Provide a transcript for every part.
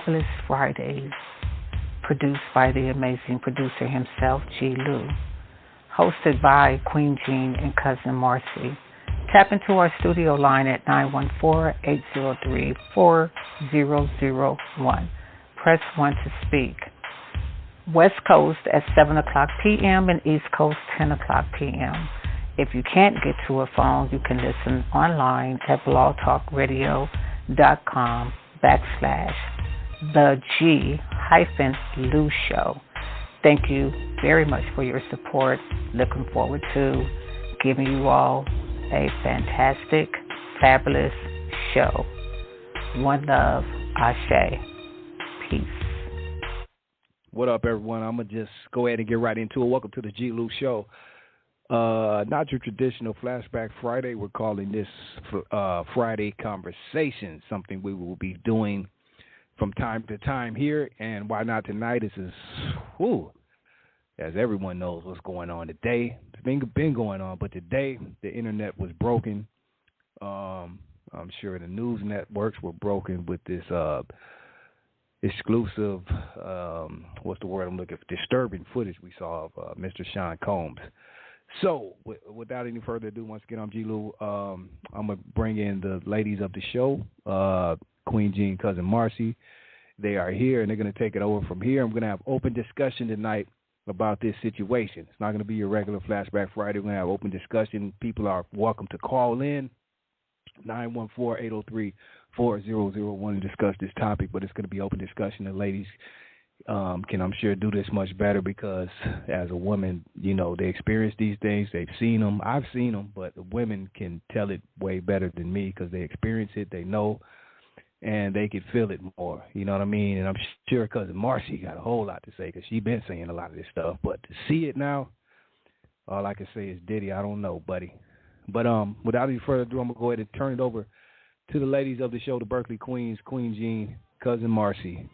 Fabulous Fridays, produced by the amazing producer himself, G-Lew, hosted by Queen Jean and Cousin Marcy. Tap into our studio line at 914-803-4001. Press 1 to speak. West Coast at 7 o'clock p.m. and East Coast 10 o'clock p.m. If you can't get to a phone, you can listen online at blogtalkradio.com/the G-Lew Show. Thank you very much for your support. Looking forward to giving you all a fantastic, fabulous show. One love, Ashe. Peace. What up, everyone? I'm going to just go ahead and get right into it. Welcome to the G-Lew Show. Not your traditional Flashback Friday. We're calling this Friday Conversation, something we will be doing from time to time here. And why not tonight? This is, as everyone knows what's going on today. It's been going on, but today the internet was broken. I'm sure the news networks were broken with this exclusive, what's the word I'm looking for, disturbing footage we saw of Mr. Sean Combs. So, without any further ado, once again, I'm G-Lew. I'm going to bring in the ladies of the show, Queen Jean, Cousin Marcy. They are here, and they're going to take it over from here. I'm going to have open discussion tonight about this situation. It's not going to be your regular Flashback Friday. We're going to have open discussion. People are welcome to call in, 914-803-4001, to discuss this topic, but it's going to be open discussion. The ladies can, I'm sure, do this much better because as a woman, you know, they experience these things. They've seen them. I've seen them, but the women can tell it way better than me because they experience it. They know, and they can feel it more. You know what I mean? And I'm sure Cousin Marcy got a whole lot to say because she's been saying a lot of this stuff. But to see it now, all I can say is, Diddy, I don't know, buddy. But without any further ado, I'm going to go ahead and turn it over to the ladies of the show, the Berkeley Queens, Queen Jean, Cousin Marcy.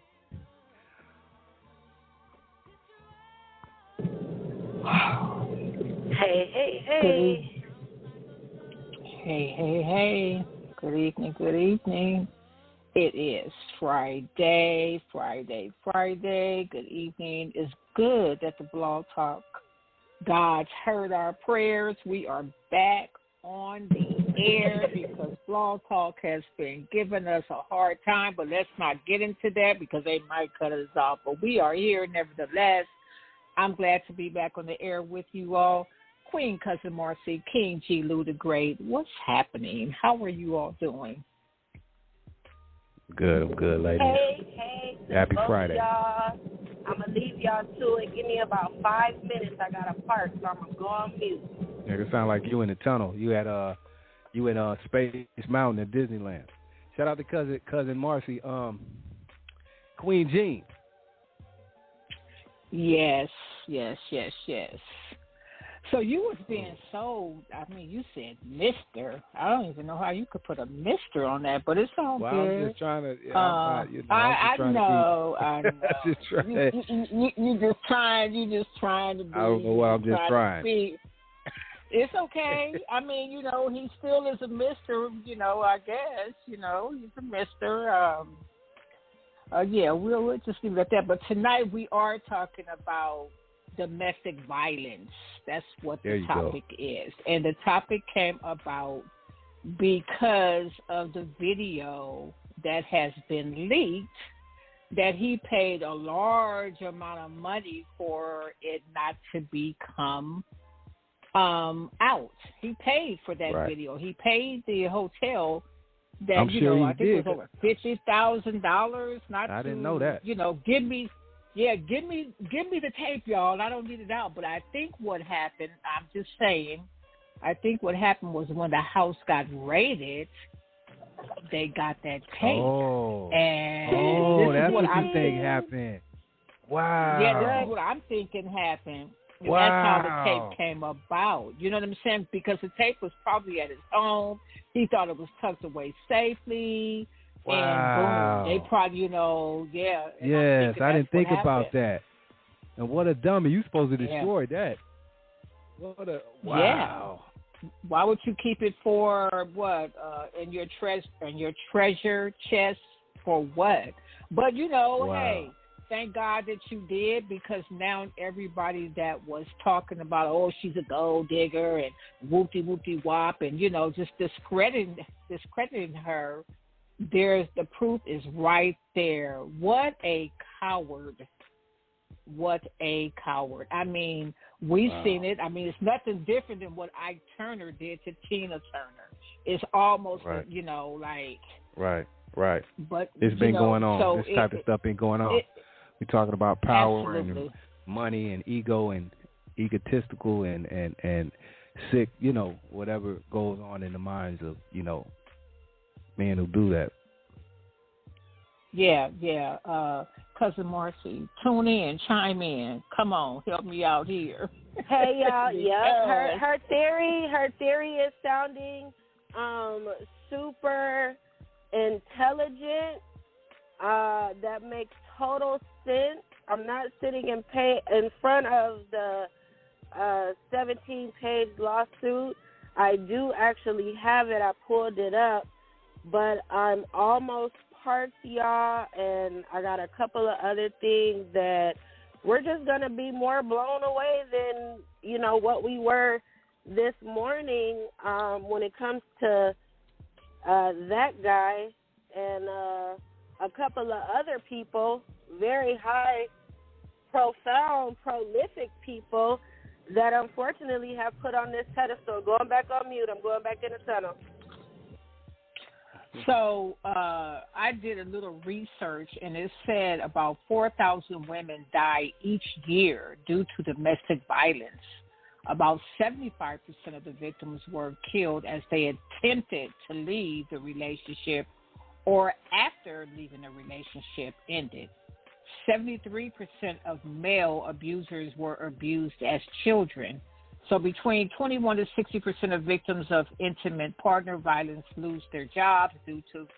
Hey, hey, hey. Hey. Good evening. It is Friday. Good evening. It's good that the Blog Talk God's heard our prayers. We are back on the air because Blog Talk has been giving us a hard time, but let's not get into that because they might cut us off. But we are here nevertheless. I'm glad to be back on the air with you all. Queen Cousin Marcy, King G-Lew the Great, what's happening? How are you all doing? Good, I'm good, lady. Hey. Happy Friday. Y'all. I'm going to leave y'all to it. Give me about 5 minutes. I got to park, so I'm going to go on mute. Yeah, it sounds like you in the tunnel. You at Space Mountain at Disneyland. Shout out to Cousin Marcy. Queen Jean. Yes. So you was being so, you said Mr. I don't even know how you could put a Mr. on that, but it's all well, good. I'm just trying to, I know. You just trying to be. I don't know what I'm just trying. It's okay. He still is a Mr., I guess, he's a Mr. We'll just leave it at that. But tonight we are talking about domestic violence. That's what the topic is. And the topic came about because of the video that has been leaked that he paid a large amount of money for it not to become out. He paid for that video. He paid the hotel that, I'm sure I think did. it was over $50,000. I didn't know that. Give me the tape, y'all. I don't need it out. But I think what happened, I'm just saying, was when the house got raided, they got that tape. That's what you think happened. Wow. Yeah, this is what I'm thinking happened. And that's how the tape came about. You know what I'm saying? Because the tape was probably at his home. He thought it was tucked away safely. Wow. And boom, they probably, Yes, I didn't think about that. And what a dummy. You supposed to destroy that. Wow. Yeah. Why would you keep it for what? In your treasure chest for what? But, Wow. hey, thank God that you did, because now everybody that was talking about, oh, she's a gold digger and whoopty-whoopty-wop and, just discrediting her, the proof is right there. What a coward. What a coward. I mean, we've seen it. I mean, it's nothing different than what Ike Turner did to Tina Turner. It's almost, right. like... Right. But it's been going on. So this type of stuff been going on. We're talking about power absolutely. and money and ego and egotistical and sick, whatever goes on in the minds of, men who do that. Yeah. Cousin Marcy, tune in, chime in. Come on, help me out here. Hey, y'all. Yep. Her theory is sounding super intelligent. That makes total sense. I'm not sitting in front of the 17-page lawsuit. I do actually have it. I pulled it up, but I'm almost parked, y'all, and I got a couple of other things that we're just going to be more blown away than, what we were this morning when it comes to that guy and a couple of other people, very high, profound, prolific people that unfortunately have put on this pedestal. Going back on mute. I'm going back in the tunnel. So I did a little research, and it said about 4,000 women die each year due to domestic violence. About 75% of the victims were killed as they attempted to leave the relationship or after leaving the relationship ended. 73% of male abusers were abused as children. So between 21 to 60% of victims of intimate partner violence lose their jobs due to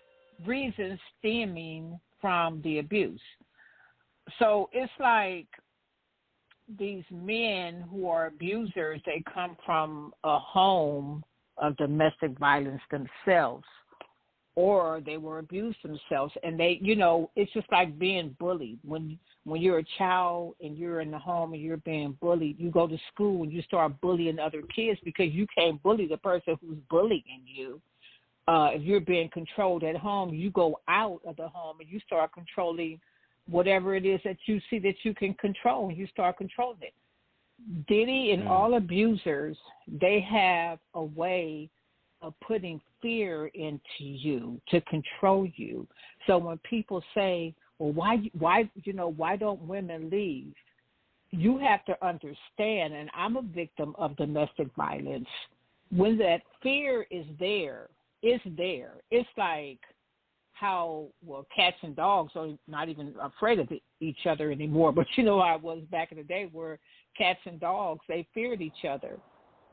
reasons stemming from the abuse. So it's like these men who are abusers, they come from a home of domestic violence themselves, or they were abused themselves. And they, it's just like being bullied. When you're a child and you're in the home and you're being bullied, you go to school and you start bullying other kids because you can't bully the person who's bullying you. If you're being controlled at home, you go out of the home and you start controlling whatever it is that you see that you can control, and you start controlling it. Diddy and all abusers, they have a way of putting fear into you to control you. So when people say, well, why don't women leave? You have to understand, and I'm a victim of domestic violence. When that fear is there, it's there. It's like how, cats and dogs are not even afraid of each other anymore. But how I was back in the day where cats and dogs, they feared each other.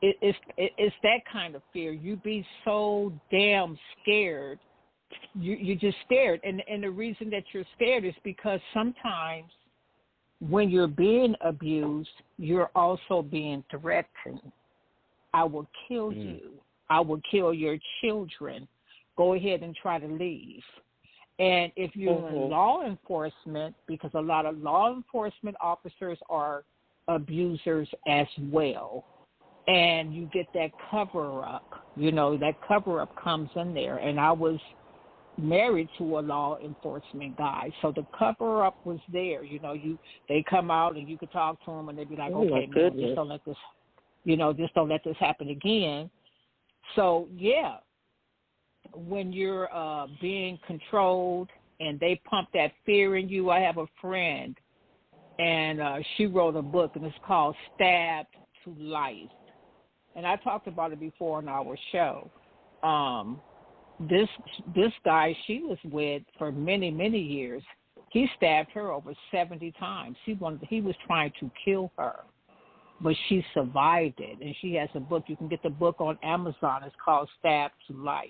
It's that kind of fear. You be so damn scared. You're just scared. And the reason that you're scared is because sometimes when you're being abused, you're also being threatened. I will kill you. I will kill your children. Go ahead and try to leave. And if you're in law enforcement, because a lot of law enforcement officers are abusers as well, and you get that cover-up, that cover-up comes in there. And I was married to a law enforcement guy, so the cover-up was there. They come out and you could talk to them, and they'd be like, okay, man, just don't let this, just don't let this happen again. So, yeah. When you're being controlled and they pump that fear in you. I have a friend, and she wrote a book, and it's called Stabbed to Life. And I talked about it before on our show. This guy she was with for many, many years, he stabbed her over 70 times. He was trying to kill her, but she survived it. And she has a book. You can get the book on Amazon. It's called Stabbed to Life.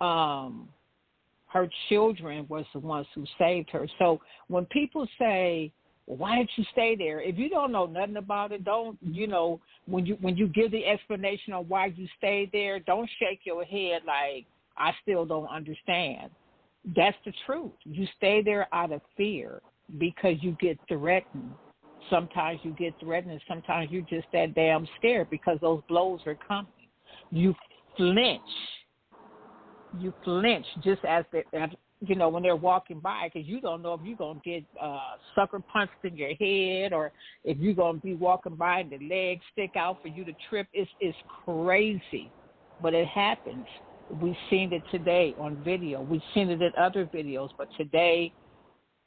Her children was the ones who saved her. So when people say, well, why didn't you stay there? If you don't know nothing about it, don't, when you give the explanation on why you stayed there, don't shake your head like, I still don't understand. That's the truth. You stay there out of fear because you get threatened. Sometimes you get threatened, and sometimes you're just that damn scared because those blows are coming. You flinch. You flinch just as when they're walking by, because you don't know if you're going to get sucker punched in your head or if you're going to be walking by and the legs stick out for you to trip. It's crazy, but it happens. We've seen it today on video. We've seen it in other videos, but today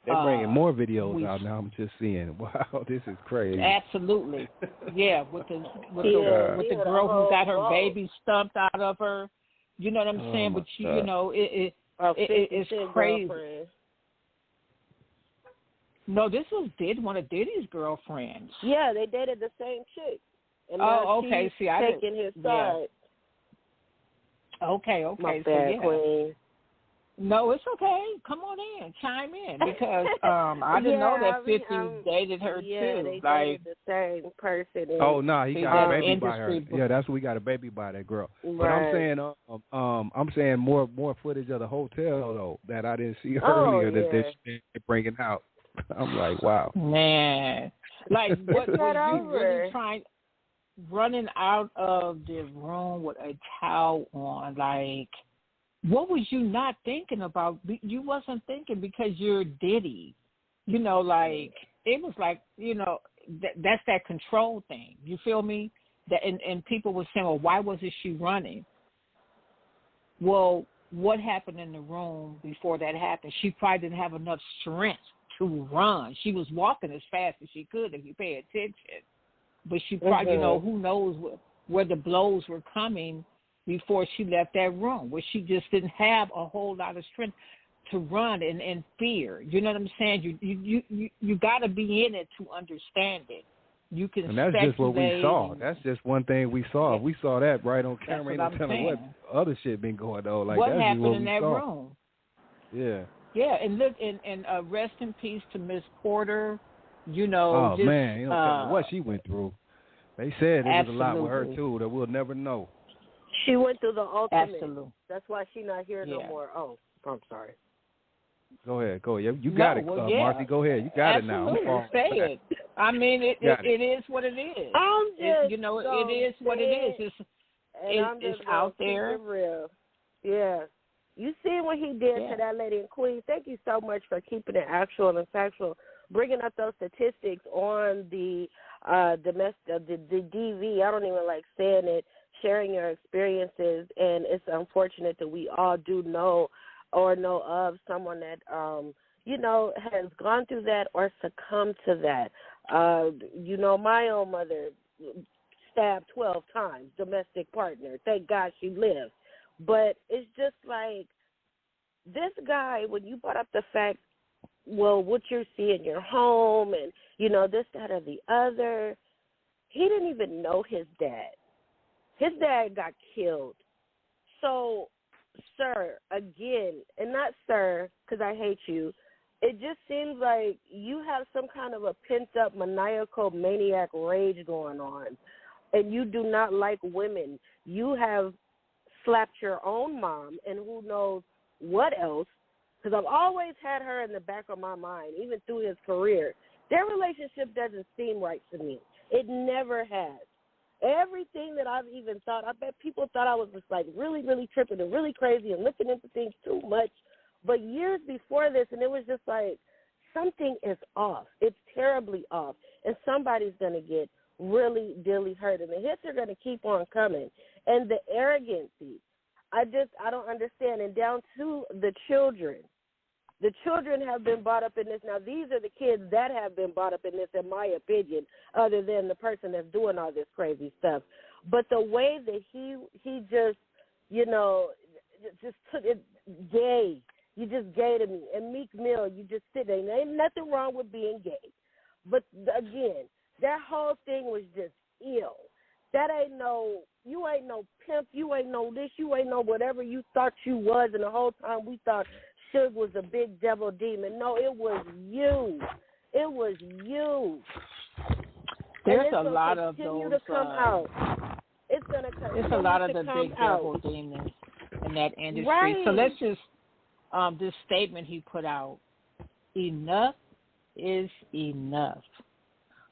they're bringing more videos out now. I'm just seeing. Wow, this is crazy. Absolutely, yeah. With the girl who got her baby stumped out of her. You know what I'm saying? But it's crazy. Girlfriend. No, this was one of Diddy's girlfriends. Yeah, they dated the same chick. And okay. She's taking his side. Yeah. Okay. My bad, Queen. No, it's okay. Come on in, chime in, because I didn't know that 50 dated her too. Yeah, they dated the same person. Oh no, he got a baby by her. Yeah, that's what we got a baby by that girl. Right. But I'm saying more footage of the hotel though that I didn't see earlier that they're bringing out. I'm like, wow, man, like what was you really trying? Running out of the room with a towel on, like. What was you not thinking about? You wasn't thinking because you're Diddy. It was like, that's that control thing. You feel me? That and people were saying, well, why wasn't she running? Well, what happened in the room before that happened? She probably didn't have enough strength to run. She was walking as fast as she could if you pay attention. But she probably, who knows where the blows were coming before she left that room, where she just didn't have a whole lot of strength to run and fear. You know what I'm saying? You got to be in it to understand it. You can. And that's just what we saw. That's just one thing we saw. We saw that right on camera. Ain't no telling what other shit been going on. Like what that's happened what in that room? Yeah. Yeah, and look, and rest in peace to Miss Porter. Oh man, you don't tell me what she went through. They said there was a lot with her too that we'll never know. She went through the ultimate. Absolutely. That's why she's not here no more. Oh, I'm sorry. Go ahead. You got it, Marcy. Go ahead. You got it now. Say it. I mean, it is what it is. It is what it is. It's out there. Real. Yeah. You see what he did to that lady in Queens. Thank you so much for keeping it actual and factual, bringing up those statistics on the domestic, the DV. I don't even like saying it. Sharing your experiences, and it's unfortunate that we all do know or know of someone that has gone through that or succumbed to that. My own mother stabbed 12 times, domestic partner. Thank God she lived. But it's just like this guy, when you brought up the fact, well, what you see in your home and, this, that, or the other, he didn't even know his dad. His dad got killed. So, sir, again, and not sir, because I hate you, it just seems like you have some kind of a pent-up maniacal maniac rage going on, and you do not like women. You have slapped your own mom and who knows what else, because I've always had her in the back of my mind, even through his career. Their relationship doesn't seem right to me. It never has. Everything that I've even thought, I bet people thought I was just like really, really tripping and really crazy and looking into things too much. But years before this, and it was just like, something is off. It's terribly off. And somebody's going to get really, really hurt. And the hits are going to keep on coming. And the arrogancy, I don't understand. And down to the children. The children have been brought up in this. Now, these are the kids that have been brought up in this, in my opinion, other than the person that's doing all this crazy stuff. But the way that he just, just took it gay. You just gay to me. And Meek Mill, you just sit there. There ain't nothing wrong with being gay. But, again, that whole thing was just ill. That you ain't no pimp, you ain't no this, you ain't no whatever you thought you was, and the whole time we thought Suge was a big devil demon. No, it was you. It was you. There's a lot of those. To come out. It's going to come out. There's a lot of the big devil demons in that industry. Right. So let's just, this statement he put out. Enough is enough.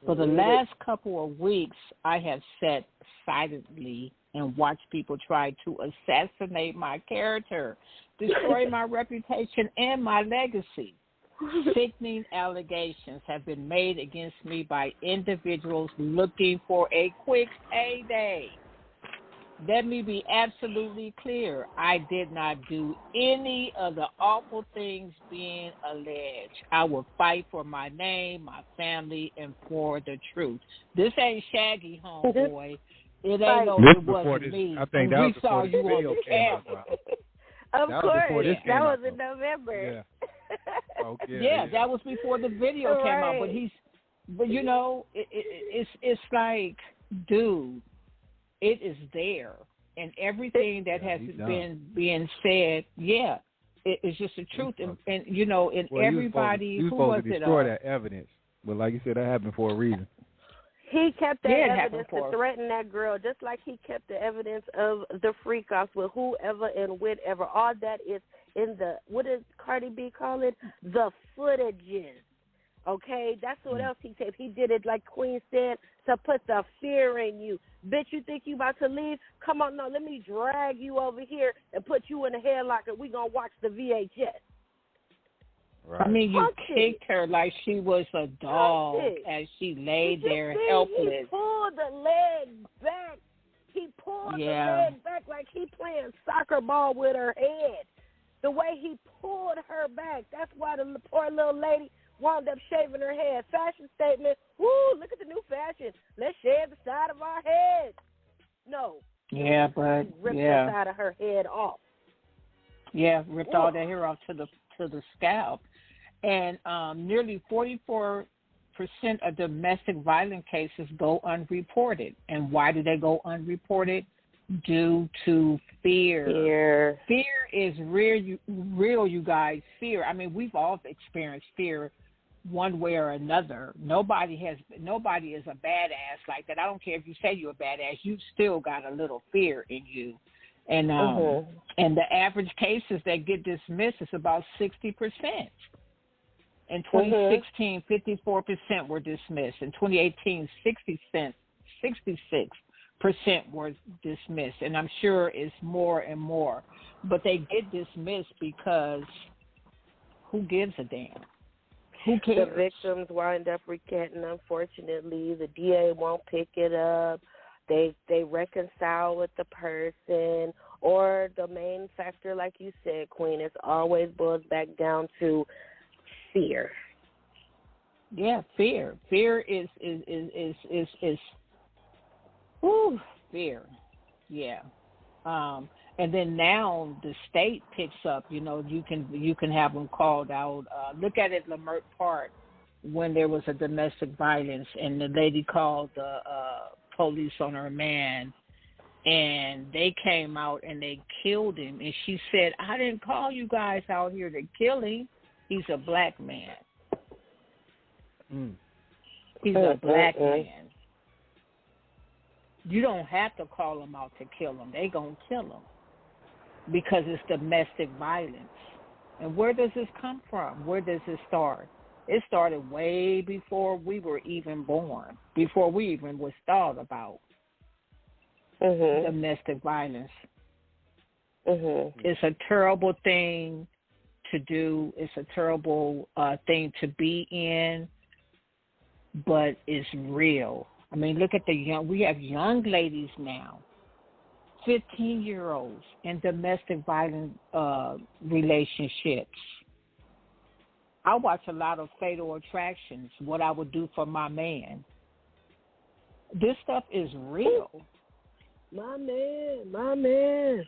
For the last couple of weeks, I have sat silently and watched people try to assassinate my character, destroy my reputation and my legacy. Sickening allegations have been made against me by individuals looking for a quick payday. Let me be absolutely clear. I did not do any of the awful things being alleged. I will fight for my name, my family, and for the truth. This ain't Shaggy, homeboy. It ain't no, it wasn't me. I think that was before you on the camera. Of course. That was in November. Yeah. Okay. Yeah, that was before the video came out. But you know, it's like, dude, it is there, and everything that has been being said, it's just the truth, and you know, and everybody who was to destroy that evidence, but like you said, that happened for a reason. He kept that evidence to threaten that girl, just like he kept the evidence of the freak-offs with whoever and whatever. All that is in the, what does Cardi B call it? The footages. Okay? That's what else he said. He did it, like Queen said, to put the fear in you. Bitch, you think you about to leave? Come on, no, let me drag you over here and put you in a headlock and we going to watch the VHS. Right. I mean, you kicked her like she was a dog as she laid there helpless. He pulled the leg back. He pulled the leg back like he playing soccer ball with her head. The way he pulled her back, that's why the poor little lady wound up shaving her head. Fashion statement, woo, look at the new fashion. Let's shave the side of our head. No. Yeah, but ripped the side of her head off. Yeah, ripped all that hair off to the scalp. And nearly 44% of domestic violence cases go unreported. And why do they go unreported? Due to fear. Fear is real, you guys. Fear. I mean, we've all experienced fear one way or another. Nobody is a badass like that. I don't care if you say you're a badass. You've still got a little fear in you. And and the average cases that get dismissed is about 60%. In 2016, 54% were dismissed. In 2018, 66% were dismissed. And I'm sure it's more and more. But they get dismissed because who gives a damn? Who cares? The victims wind up recanting, unfortunately. The DA won't pick it up. They reconcile with the person. Or the main factor, like you said, Queen, it always boils back down to fear. Yeah, fear. Fear is fear. Yeah. And then now the state picks up. You know, you can have them called out. Look at it, Lamert Park, when there was a domestic violence and the lady called the police on her man, and they came out and they killed him. And she said, "I didn't call you guys out here to kill him. He's a black man. He's a black man. You don't have to call them out to kill him. They gonna kill him because it's domestic violence." And where does this come from? Where does it start? It started way before we were even born, before we even was thought about domestic violence. It's a terrible thing to do. It's a terrible thing to be in, but it's real. I mean, look at we have young ladies now, 15-year-olds in domestic violence relationships. I watch a lot of Fatal Attractions, What I Would Do for My Man. This stuff is real. My man.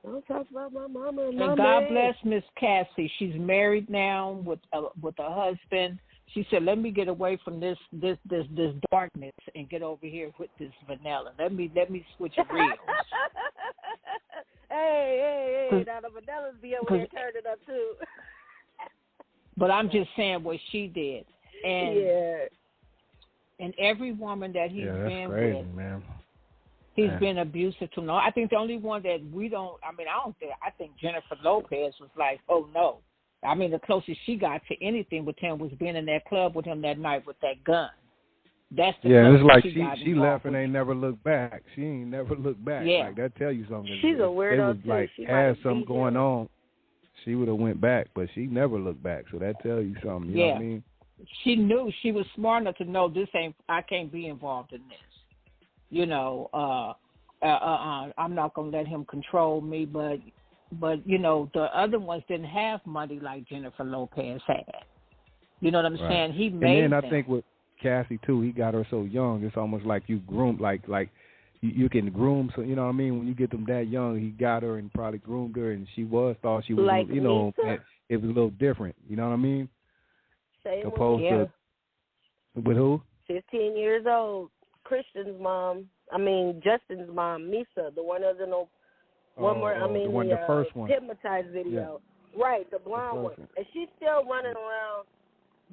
Don't talk about my mama and my man. And God bless Miss Cassie. She's married now with a husband. She said, "Let me get away from this darkness and get over here with this vanilla. Let me switch reels." Hey, now the vanillas be over here turning up too. But I'm just saying what she did, and every woman that he's been crazy, with, man. He's been abusive to no. I think the only one that we don't. I mean, I think Jennifer Lopez was like, oh no. I mean, the closest she got to anything with him was being in that club with him that night with that gun. That's the it's like she left and ain't never looked back. She ain't never looked back. Yeah. Like that tell you something. She's a weirdo was too. Like she had something going on. She would have went back, but she never looked back. So that tells you something. You know what I mean? She knew. She was smart enough to know I can't be involved in this. You know, I'm not gonna let him control me. But you know, the other ones didn't have money like Jennifer Lopez had. You know what I'm saying? He made. And then them. I think with Cassie too, he got her so young. It's almost like you groom, like you can groom. So you know what I mean. When you get them that young, he got her and probably groomed her, and thought she was, like you know, Lisa? it was a little different. You know what I mean? Same Opposed to with who? 15 years old, Justin's mom, Misa, the one other no, one more. The first one, hypnotized video, right? The blonde one, and she's still running around.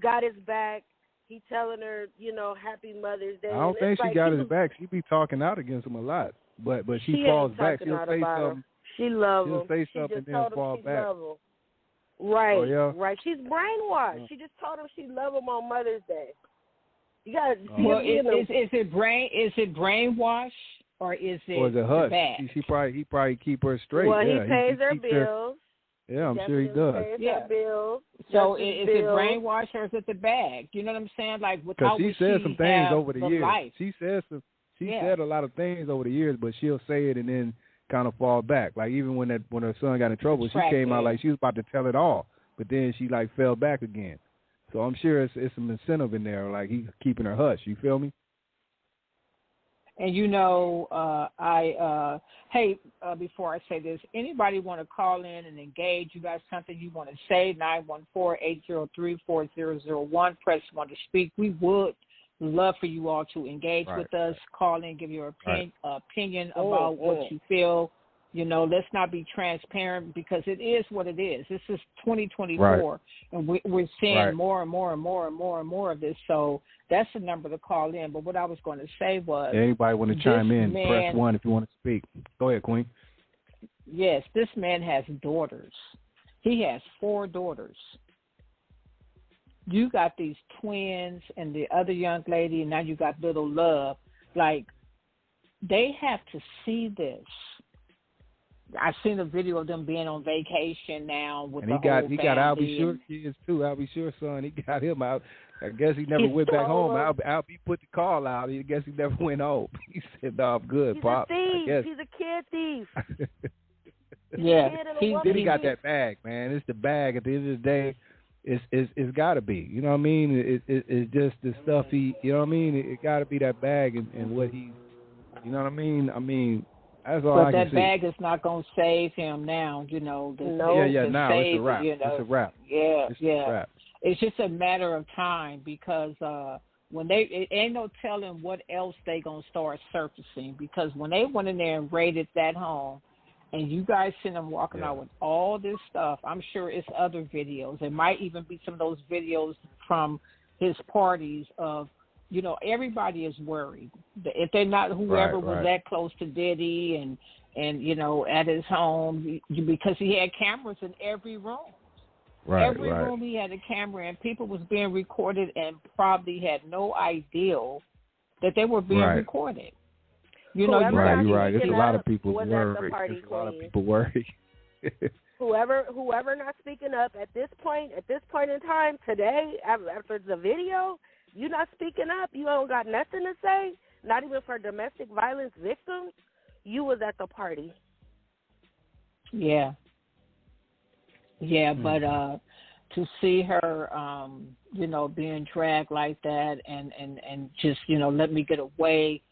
Got his back. He telling her, you know, Happy Mother's Day. I don't think she got his back. She be talking out against him a lot, but she falls back. She'll say something. She loves him. She'll say something and then fall back. Right, oh, yeah? right. She's brainwashed. She just told him she love him on Mother's Day. You got to see well, is it brainwash or is it hush? Bad? He probably keep her straight. Well, yeah, he pays her bills. Yeah, I'm sure he does. Bills. So is it brainwash or is it the bag? You know what I'm saying? Like, because she said some things over the years. Life? She said a lot of things over the years, but she'll say it and then kind of fall back. Like even when her son got in trouble, she came out like she was about to tell it all, but then she like fell back again. So I'm sure it's some incentive in there, like he's keeping her hush. You feel me? And you know, before I say this, anybody want to call in and engage? You got something you want to say? 914-803-4001. Press 1 to speak. We would love for you all to engage with us. Call in, give your opinion about what you feel. You know, let's not be transparent because it is what it is. This is 2024, and we're seeing more and more and more and more and more of this. So that's the number to call in. But what I was going to say was, anybody want to chime in? Press 1 if you want to speak. Go ahead, Queen. Yes, this man has daughters. He has 4 daughters. You got these twins and the other young lady, and now you got little Love. Like, they have to see this. I've seen a video of them being on vacation now with the whole family. He got Albie Sure kids too. Albie Sure son, he got him out. I guess he never went back home. Albie put the call out. I guess he never went home. He said, "No, I'm good, Pop." He's a thief. He's a kid thief. Then he got that bag, man. It's the bag. At the end of the day, it's got to be. You know what I mean? It's just the stuff he. You know what I mean? It got to be that bag and what he. You know what I mean? That's all I can see. But that bag is not going to save him now, you know. Now it's a wrap. You know, it's a wrap. It's a wrap. It's just a matter of time because when it ain't no telling what else they going to start surfacing because when they went in there and raided that home and you guys seen them walking out with all this stuff, I'm sure it's other videos. It might even be some of those videos from his parties of, you know, everybody is worried. If they're not whoever was that close to Diddy and you know, at his home, because he had cameras in every room. Every room he had a camera, and people was being recorded and probably had no idea that they were being recorded. You know, you're right. There's a lot of people worried. Whoever not speaking up at this point in time today, after the video, you not speaking up. You don't got nothing to say. Not even for domestic violence victims. You was at the party. Yeah. Yeah, but to see her, you know, being dragged like that and just, you know, let me get away.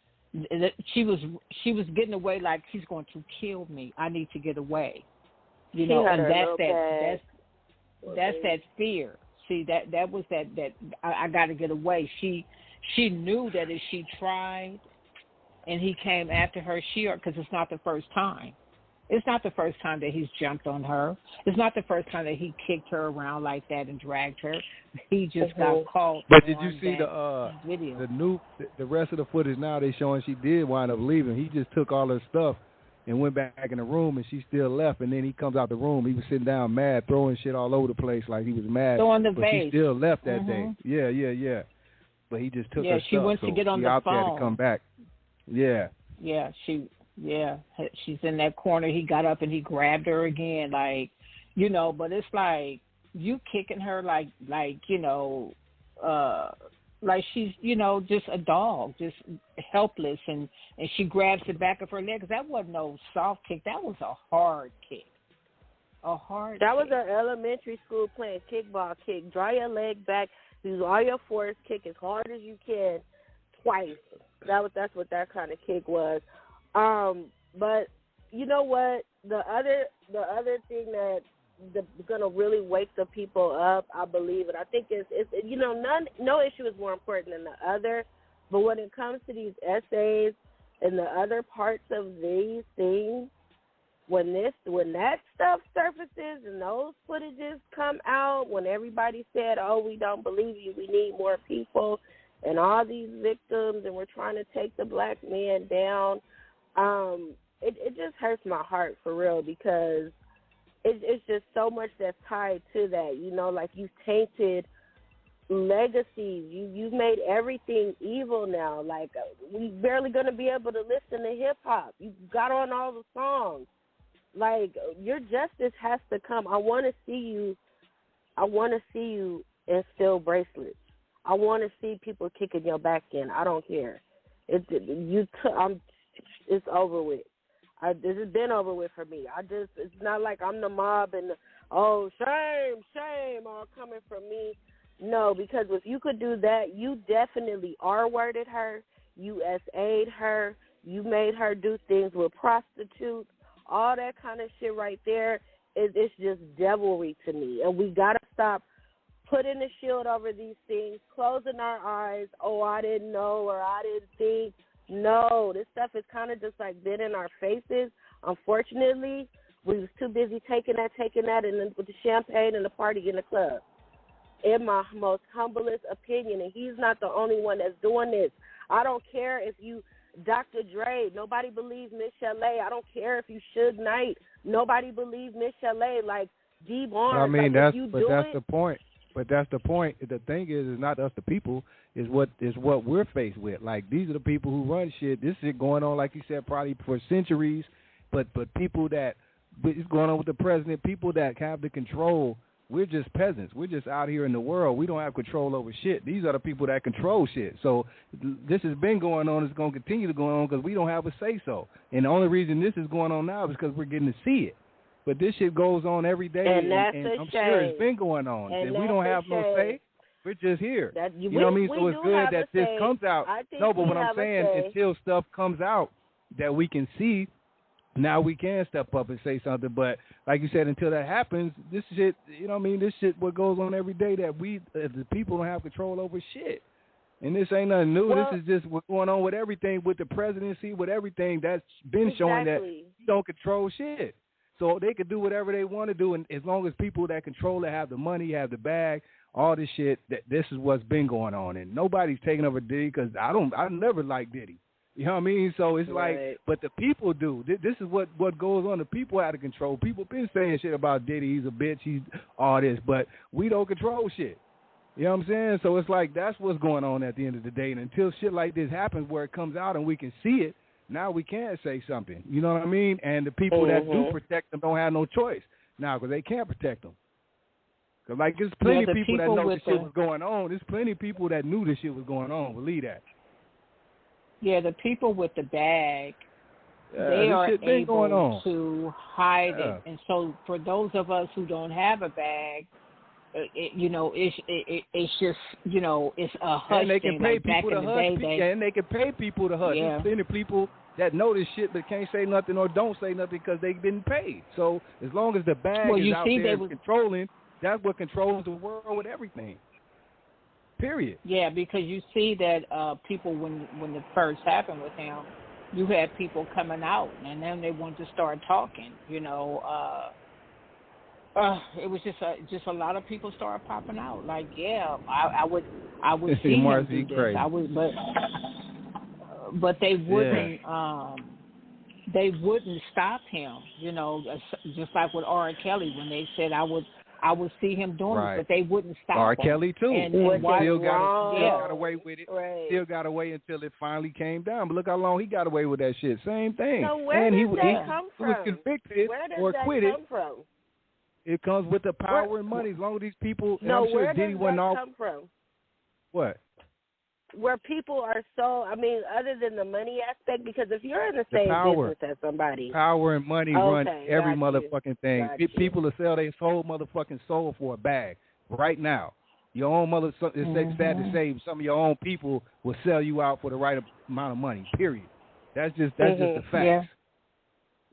She was getting away like he's going to kill me. I need to get away. You know, and that's that fear. See, that was that I got to get away. She knew that if she tried and he came after her, because it's not the first time. It's not the first time that he's jumped on her. It's not the first time that he kicked her around like that and dragged her. He just got caught. But did you see video? the rest of the footage now? They showing she did wind up leaving. He just took all her stuff and went back in the room, and she still left. And then he comes out the room. He was sitting down mad, throwing shit all over the place like he was mad. Throwing the but vase. She still left that day. Yeah. But he just took her stuff. She went to get on the out phone. There to come back. Yeah. She's in that corner. He got up and he grabbed her again, like, you know. But it's like you kicking her like you know, like she's, you know, just a dog, just helpless, and she grabs the back of her leg. 'Cause that wasn't no soft kick. That was a hard kick. That was an elementary school playing kickball kick. Draw your leg back, use all your force, kick as hard as you can, twice. That's what that kind of kick was. But you know what? The other thing that's gonna really wake the people up, I believe, and I think it's you know, no issue is more important than the other. But when it comes to these essays and the other parts of these things, when that stuff surfaces and those footages come out, when everybody said, "Oh, we don't believe you, we need more people," and all these victims, and we're trying to take the black man down. It just hurts my heart for real, because it's just so much that's tied to that. You know, like you've tainted legacies. You've made everything evil now. Like we barely gonna be able to listen to hip hop. You got on all the songs. Like your justice has to come. I want to see you instill bracelets. I want to see people kicking your back in. I don't care. It's over with. This has been over with for me. It's not like I'm the mob and shame all coming from me. No, because if you could do that, you definitely R-worded her, you SA'd her, you made her do things with prostitutes, all that kind of shit right there. It's just devilry to me. And we got to stop putting a shield over these things, closing our eyes. Oh, I didn't know, or I didn't think. No, this stuff is kind of just like been in our faces. Unfortunately, we was too busy taking that, and then with the champagne and the party in the club. In my most humblest opinion, and he's not the only one that's doing this. I don't care if you, Dr. Dre, nobody believes Miss Chalet. I don't care if you Suge Knight, nobody believes Miss Chalet. Like D. Barnes. I mean, like, that's the point. But that's the point. The thing is not us, the people, is what we're faced with. Like, these are the people who run shit. This shit going on, like you said, probably for centuries. But people that it's going on with the president, people that have the control. We're just peasants. We're just out here in the world. We don't have control over shit. These are the people that control shit. So this has been going on. It's going to continue to go on because we don't have a say-so. And the only reason this is going on now is because we're getting to see it. But this shit goes on every day, and I'm sure it's been going on. And we don't have no say. We're just here. You know what I mean? So it's good that this comes out. No, but what I'm saying, until stuff comes out that we can see, now we can step up and say something. But like you said, until that happens, this shit, you know what I mean? This shit what goes on every day that we, as the people, don't have control over shit. And this ain't nothing new. Well, this is just what's going on with everything, with the presidency, with everything that's been showing that you don't control shit. So they can do whatever they want to do, and as long as people that control it have the money, have the bag, all this shit, this is what's been going on. And nobody's taking over Diddy, because I never liked Diddy. You know what I mean? So it's like, but the people do. This is what goes on. The people out of control. People been saying shit about Diddy. He's a bitch. He's all this, but we don't control shit. You know what I'm saying? So it's like, that's what's going on at the end of the day. And until shit like this happens where it comes out and we can see it, now we can say something. You know what I mean? And the people that do protect them don't have no choice now, because they can't protect them. Because, like, there's plenty of people that know this shit was going on. There's plenty of people that knew this shit was going on. Believe that. Yeah, the people with the bag, they are able to hide it. And so for those of us who don't have a bag, it's just, it's a hush and they can thing. pay Like people to hush. And they can pay people to hush. There's plenty of people that know this shit but can't say nothing or don't say nothing because they've been paid. So as long as the bag is out there controlling, that's what controls the world with everything. Period. Yeah, because you see that people, when it first happened with him, you had people coming out, and then they wanted to start talking. It was just a lot of people started popping out. Like, yeah, I would see him do this. Crazy. But they wouldn't. They wouldn't stop him. Just like with R. Kelly when they said I would see him doing it, but they wouldn't stop R. him. Kelly too. And still got away with it. Right. Still got away until it finally came down. But look how long he got away with that shit. Same thing. So where does that come from? He was convicted or acquitted. Where does that come from? It comes with the power and money. As long as these people, no, I'm sure where Diddy does went that off. come from? What? Where people are so, other than the money aspect, because if you're in the same business as somebody. Power and money run every got motherfucking thing. People will sell their whole motherfucking soul for a bag right now. Your own mother, it's sad to say, some of your own people will sell you out for the right amount of money, period. That's just the facts. Yeah.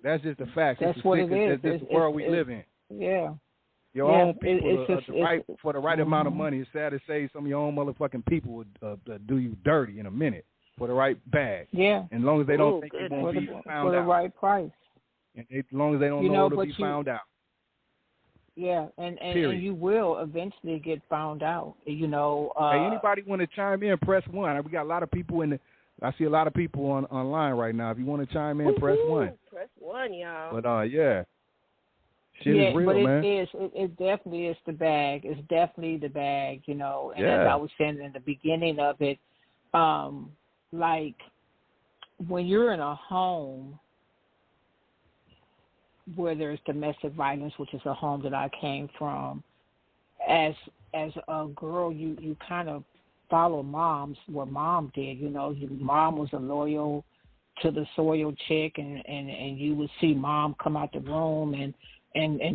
That's just the facts. That's what it is. It's the world we live in. Yeah. Your own people for the right amount of money. It's sad to say some of your own motherfucking people would do you dirty in a minute for the right bag. Yeah. And as long as they don't think it won't be found out. For the right price. And as long as they don't know it'll be found out. Yeah, and you will eventually get found out. Hey, anybody want to chime in, press 1. We got a lot of people I see a lot of people online right now. If you want to chime in, press 1. Press 1, y'all. But, yeah. Shit is real, but man. It definitely is the bag. It's definitely the bag, And as I was saying in the beginning of it, like when you're in a home where there's domestic violence, which is a home that I came from, as a girl, you kind of follow what mom did. Mom was a loyal to the soil chick, and you would see mom come out the room and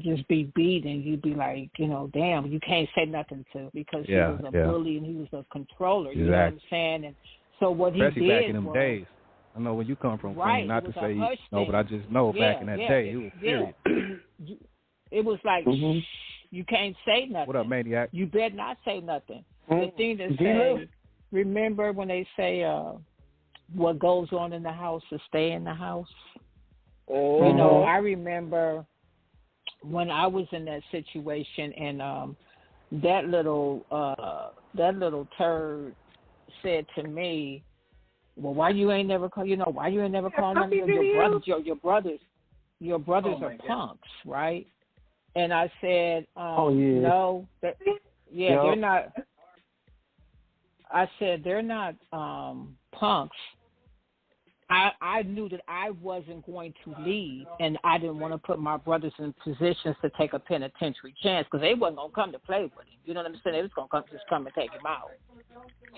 just be beat, and you'd be like, damn, you can't say nothing to, because he was a bully and he was a controller. You know what I'm saying? And so what especially he did back in them days. I know when you come from, right, not to say no, but I just know back in that day, it was serious. It was like, you can't say nothing. What up, maniac? You better not say nothing. The thing that say, remember when they say, what goes on in the house will stay in the house? I remember when I was in that situation, and that little turd said to me, well, why you ain't never call? Why you ain't never call none of your brothers? Your brothers are punks, right? And I said, no, they're not. I said they're not punks. I knew that I wasn't going to leave, and I didn't want to put my brothers in positions to take a penitentiary chance, because they wasn't going to come to play with him. You know what I'm saying? They was going to come and take him out.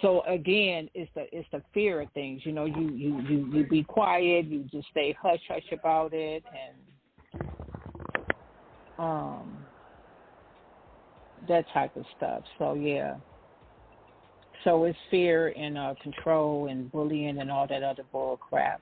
So again, it's the fear of things. You be quiet, you just stay hush about it, and that type of stuff. So yeah. So it's fear and control and bullying and all that other bull crap.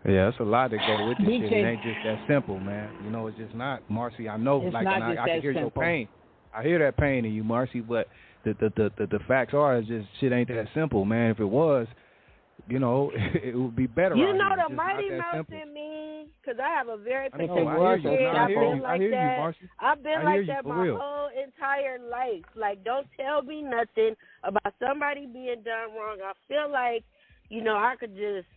Yeah, it's a lot that go with this shit. It ain't just that simple, man. It's just not. Marcy, I know, it's I can hear simple. your pain. I hear that pain in you, Marcy, but the facts are, just shit ain't that simple, man. If it was, it would be better. The mighty mouse in me, because I have a very particular I've been like that. I've been like that my real. whole entire life. Like, don't tell me nothing about somebody being done wrong. I feel like, I could just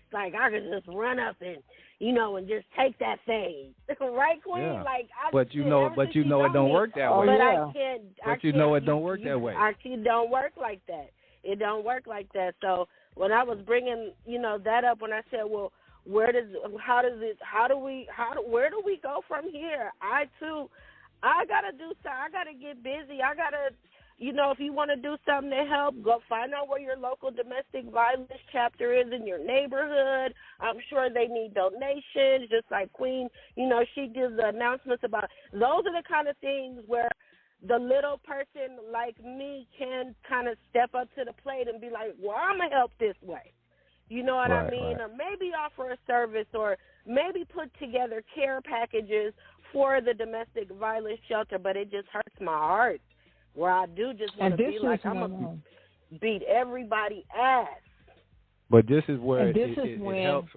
run up and, and just take that thing. Right, Queen? Yeah. Like, but it don't work that way. But I can't. It don't work that way. It don't work like that. It don't work like that. So when I was bringing, that up, when I said, well, where do we go from here? I gotta do something. I gotta get busy. I gotta, if you want to do something to help, go find out where your local domestic violence chapter is in your neighborhood. I'm sure they need donations, just like Queen, she gives the announcements about. Those are the kind of things where the little person like me can kind of step up to the plate and be like, well, I'm going to help this way. You know what I mean? Right. Or maybe offer a service, or maybe put together care packages for the domestic violence shelter, but it just hurts my heart, where I do just want to be like, I'm going to beat everybody ass. But this is where when it helps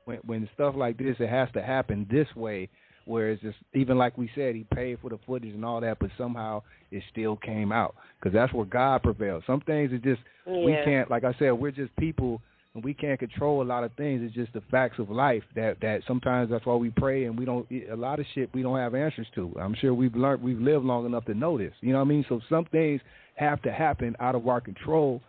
when stuff like this. It has to happen this way, where it's just even like we said, he paid for the footage and all that, but somehow it still came out because that's where God prevails. Some things are just we can't. Like I said, we're just people. And we can't control a lot of things. It's just the facts of life that sometimes that's why we pray and we don't. A lot of shit we don't have answers to. I'm sure we've lived long enough to know this. You know what I mean? So some things have to happen out of our control.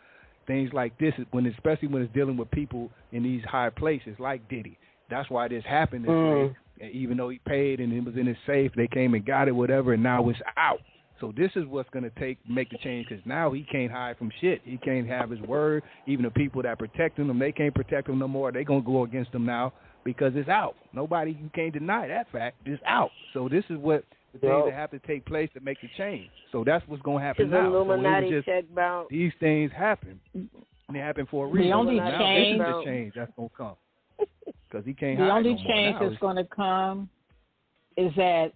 Things like this, especially when it's dealing with people in these high places like Diddy. That's why this happened this way. And even though he paid and it was in his safe, they came and got it, whatever, and now it's out. So this is what's going to make the change because now he can't hide from shit. He can't have his word. Even the people that protecting him, they can't protect him no more. They're going to go against him now because it's out. You can't deny that fact. It's out. So this is what the things that have to take place to make the change. So that's what's going to happen now. Illuminati check bounce. These things happen. And they happen for a reason. The only change, this is the change that's going to come because he can't hide no more. The only change that's going to come is that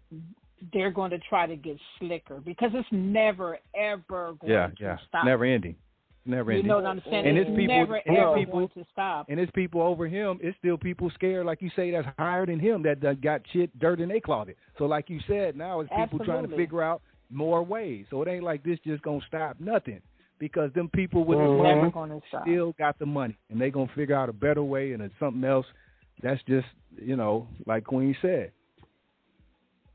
they're going to try to get slicker because it's never, ever going to stop. Never ending. Never ending. You know what I'm saying? And it's never, ever going to stop. And it's people over him. It's still people scared, like you say, that's higher than him that got dirt in their closet. So like you said, now it's people trying to figure out more ways. So it ain't like this just going to stop nothing because them people with the money still got the money. And they going to figure out a better way and it's something else. That's just, like Queen said.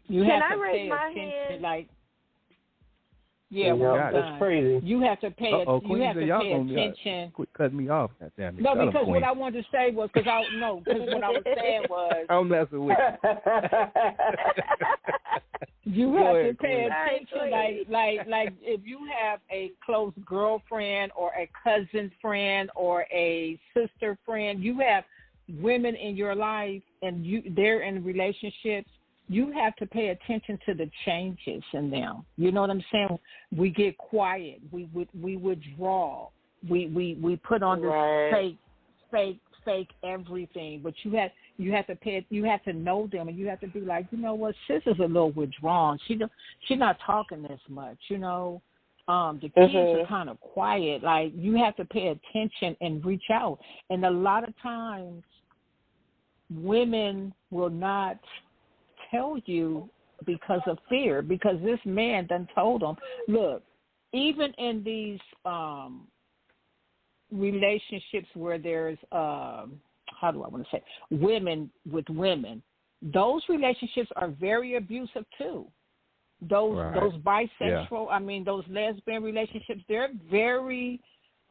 Can I raise my hand? That's crazy. You have to pay. You have to pay attention. Quit cutting me off, goddamn it. No, because what I wanted to say was because what I was saying was I'm messing with you. You have to pay attention. Like if you have a close girlfriend or a cousin friend or a sister friend, you have women in your life, and they're in relationships. You have to pay attention to the changes in them. You know what I'm saying? We get quiet. We withdraw. We put on this fake everything. But you have to know them, and you have to be like, you know what? Sis is a little withdrawn. She's not talking this much. The kids are kind of quiet. Like you have to pay attention and reach out. And a lot of times, women will not tell you because of fear, because this man done told them, look, even in these relationships where there's how do I want to say, women with women, those relationships are very abusive too. Those bisexual, those lesbian relationships, they're very,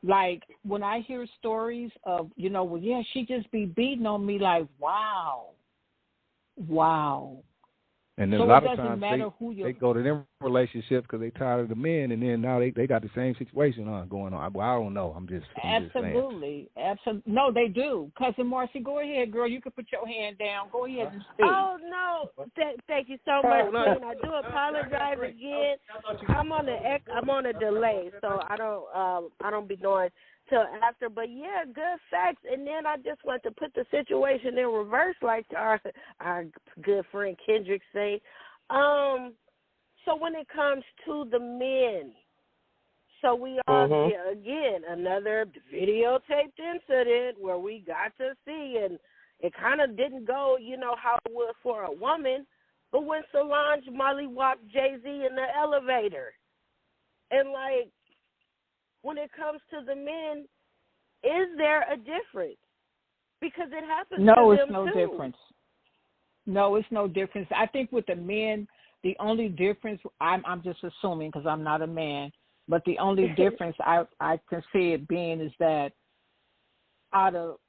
like, when I hear stories of, she just be beating on me, like, wow. And then so a lot of times they go to them relationships because they tired of the men, and then now they got the same situation going on. Well, I don't know. I'm just Absolutely. No, they do. Cousin Marcy, go ahead, girl. You can put your hand down. Go ahead and speak. Oh no, thank you so much, Queen. I do apologize again. I'm on a delay, so I don't be knowing till after. But yeah, good facts. And then I just want to put the situation in reverse, like our good friend Kendrick say. So when it comes to the men, so we all again another videotaped incident where we got to see, and it kind of didn't go, how it would for a woman. But when Solange mollywopped Jay-Z in the elevator, and like, when it comes to the men, is there a difference? Because it happens to them too. No, it's no difference. No, it's no difference. I think with the men, the only difference, I'm just assuming because I'm not a man, but the only difference I can see it being is that out of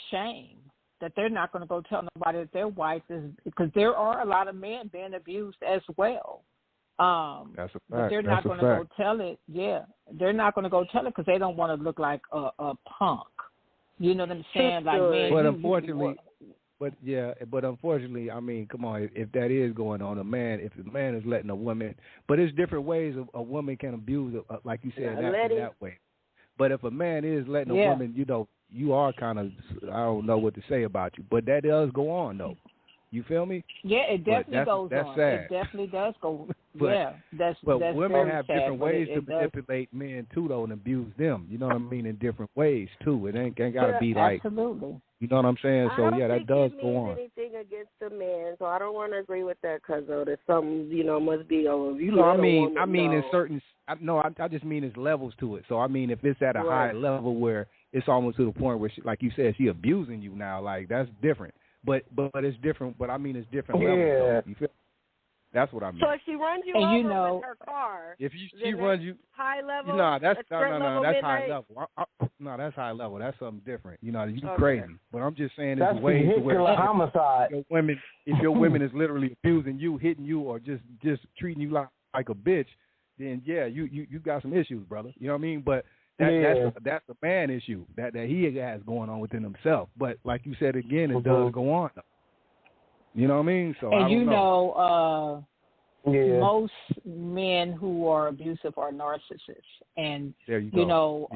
shame, that they're not going to go tell nobody that their wife is, because there are a lot of men being abused as well. That's a fact. But they're not going to go tell it. Yeah, they're not going to go tell it because they don't want to look like a punk. You know what I'm saying? Like, man, but unfortunately, I mean, come on, if that is going on, if the man is letting a woman, but there's different ways a woman can abuse, like you said, that way. But if a man is letting a woman, you are kind of, I don't know what to say about you, but that does go on though. You feel me? Yeah, it definitely goes that's on. Sad. It definitely does go. But women have sad, different ways to it manipulate men too, though, and abuse them. You know what I mean? In different ways too. It ain't got to be like. Absolutely. You know what I'm saying? So yeah, that does go on. I don't think it means anything against the man, so I don't want to agree with that because there's something must be over. You no, let I mean, a woman know. in certain. I just mean it's levels to it. So I mean, if it's at a high level where it's almost to the point where, like you said, she abusing you now, like that's different. But it's different. But I mean, it's different levels. Though. You feel? That's what I mean. So if she runs you over with her car, if she runs you high level, that's that's high level. No, that's high level. That's something different. You okay. Crazy. But I'm just saying that's there's ways to where homicide. If your women is literally abusing you, hitting you, or just treating you like a bitch, then yeah, you got some issues, brother. You know what I mean? But that's a man issue that he has going on within himself. But like you said again, it does go on. You know what I mean? So and I don't know. Most men who are abusive are narcissists, and there you go.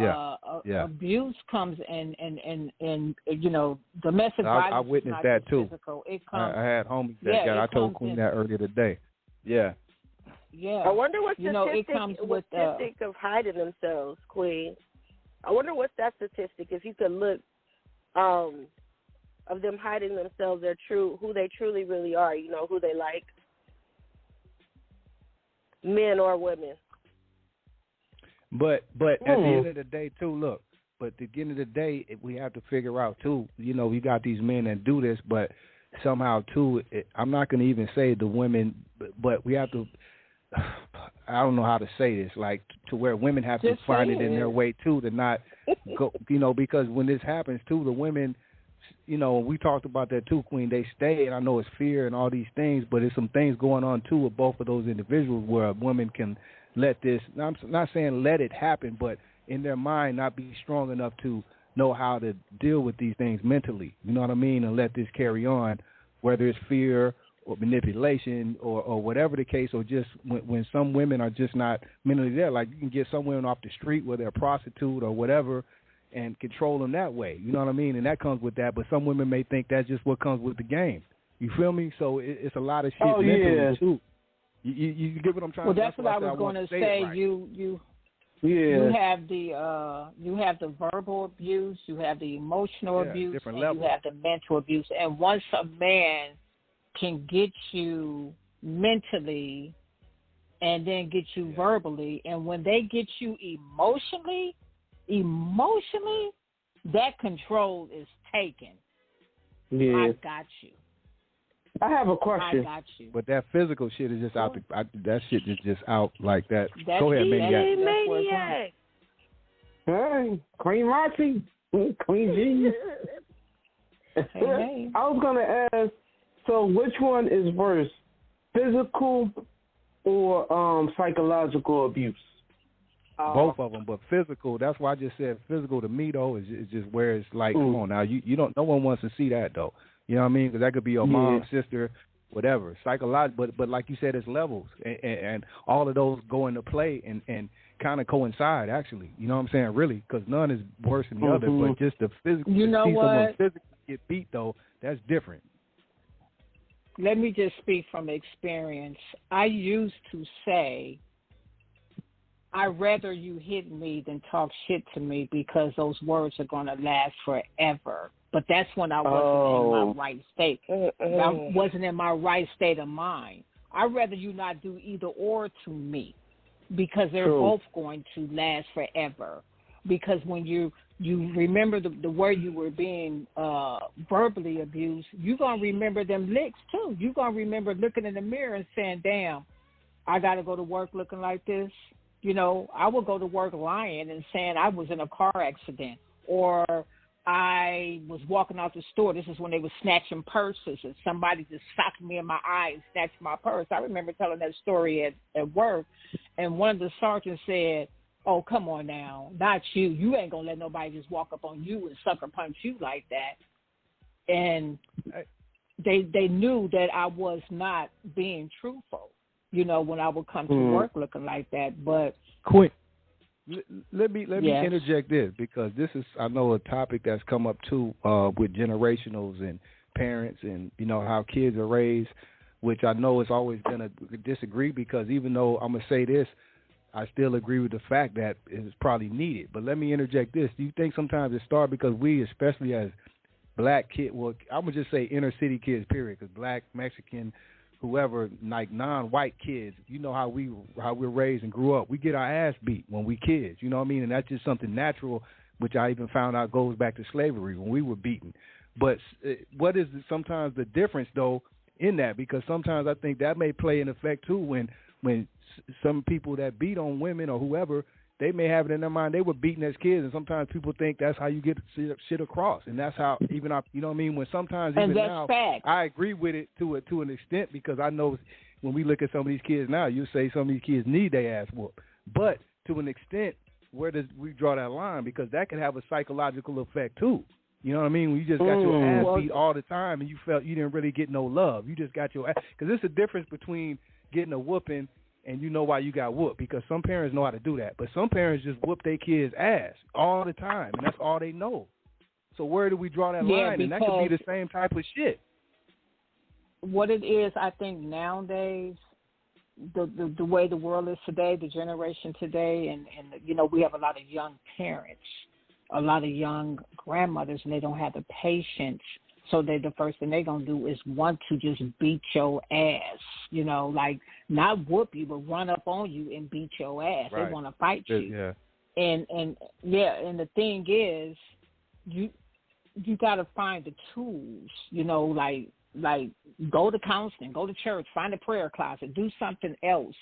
Abuse comes in domestic violence. I witnessed is not that too. Physical. It comes. I had homies that got. I told Queen that earlier today. Yeah. Yeah. I wonder what it comes with statistic of hiding themselves, Queen. I wonder what's that statistic. If you could look, of them hiding themselves, who they truly really are. Who they like. Men or women. But at the end of the day, too, look. But at the end of the day, we have to figure out, too, we got these men that do this, but somehow, too, I'm not going to even say the women, but we have to, I don't know how to say this, like to where women have to find it in their way, too, to not go, because when this happens, too, the women, we talked about that too, Queen. They stay, and I know it's fear and all these things, but there's some things going on too with both of those individuals where a woman can let this. I'm not saying let it happen, but in their mind not be strong enough to know how to deal with these things mentally. You know what I mean? And let this carry on, whether it's fear or manipulation or whatever the case, or just when some women are just not mentally there. Like you can get some women off the street, whether they're a prostitute or whatever, and control them that way. You know what I mean? And that comes with that. But some women may think that's just what comes with the game. You feel me? So it's a lot of shit mentally, too. You get what I'm trying to say? Well, that's what I was going to say. Right. You have the verbal abuse, you have the emotional abuse, and you have the mental abuse. And once a man can get you mentally and then get you verbally, and when they get you emotionally, that control is taken. Yeah. I got you. I have a question. I got you. But that physical shit is just out. That shit is just out like that. Go ahead, Maniac. Hey, Queen Marcy, Queen G. Hey. I was gonna ask. So, which one is worse, physical or psychological abuse? Both of them, but physical. That's why I just said physical to me though is just where it's like, come on now, you don't. No one wants to see that though. You know what I mean? Because that could be your mom, sister, whatever. Psychological, but like you said, it's levels, and all of those go into play and kind of coincide actually. You know what I'm saying? Really, because none is worse than the other. But just the physical. You know what? Someone physically get beat though, that's different. Let me just speak from experience. I used to say, I'd rather you hit me than talk shit to me because those words are going to last forever. But that's when I wasn't in my right state. I wasn't in my right state of mind. I'd rather you not do either or to me because they're both going to last forever. Because when you remember the way you were being verbally abused, you're going to remember them licks too. You're going to remember looking in the mirror and saying, damn, I got to go to work looking like this. You know, I would go to work lying and saying I was in a car accident or I was walking out the store. This is when they were snatching purses and somebody just socked me in my eye and snatched my purse. I remember telling that story at work, and one of the sergeants said, oh, come on now, not you. You ain't going to let nobody just walk up on you and sucker punch you like that. And they knew that I was not being truthful, you know, when I would come to work looking like that. But Quinn, let me interject this because this is, I know, a topic that's come up too with generationals and parents and, you know, how kids are raised. which I know is always going to disagree because even though I'm going to say this, I still agree with the fact that it's probably needed. But let me interject this. Do you think sometimes it starts because we, especially as black kids, well, I'm going to just say inner city kids, period, because black, Mexican, whoever, like non-white kids, you know how we're raised and grew up. We get our ass beat when we kids, you know what I mean? And that's just something natural, which I even found out goes back to slavery when we were beaten. But what is sometimes the difference, though, in that? Because sometimes I think that may play an effect, too, when some people that beat on women or whoever, they may have it in their mind they were beaten as kids, and sometimes people think that's how you get shit across, and that's how you know what I mean. When sometimes even now, fact. I agree with it to an extent because I know when we look at some of these kids now, you say some of these kids need their ass whooped, but to an extent, where does we draw that line? Because that can have a psychological effect too. You know what I mean? When you just got your ass beat all the time and you felt you didn't really get no love, you just got your ass. Because there's a difference between getting a whooping and you know why you got whooped, because some parents know how to do that. But some parents just whoop their kids' ass all the time, and that's all they know. So where do we draw that line? And that could be the same type of shit. What it is, I think nowadays, the way the world is today, the generation today, and you know, we have a lot of young parents, a lot of young grandmothers, and they don't have the patience. So the first thing they're going to do is want to just beat your ass, you know, like not whoop you, but run up on you and beat your ass. Right. They want to fight you. Yeah. And the thing is, you got to find the tools, you know, like go to counseling, go to church, find a prayer closet, do something else,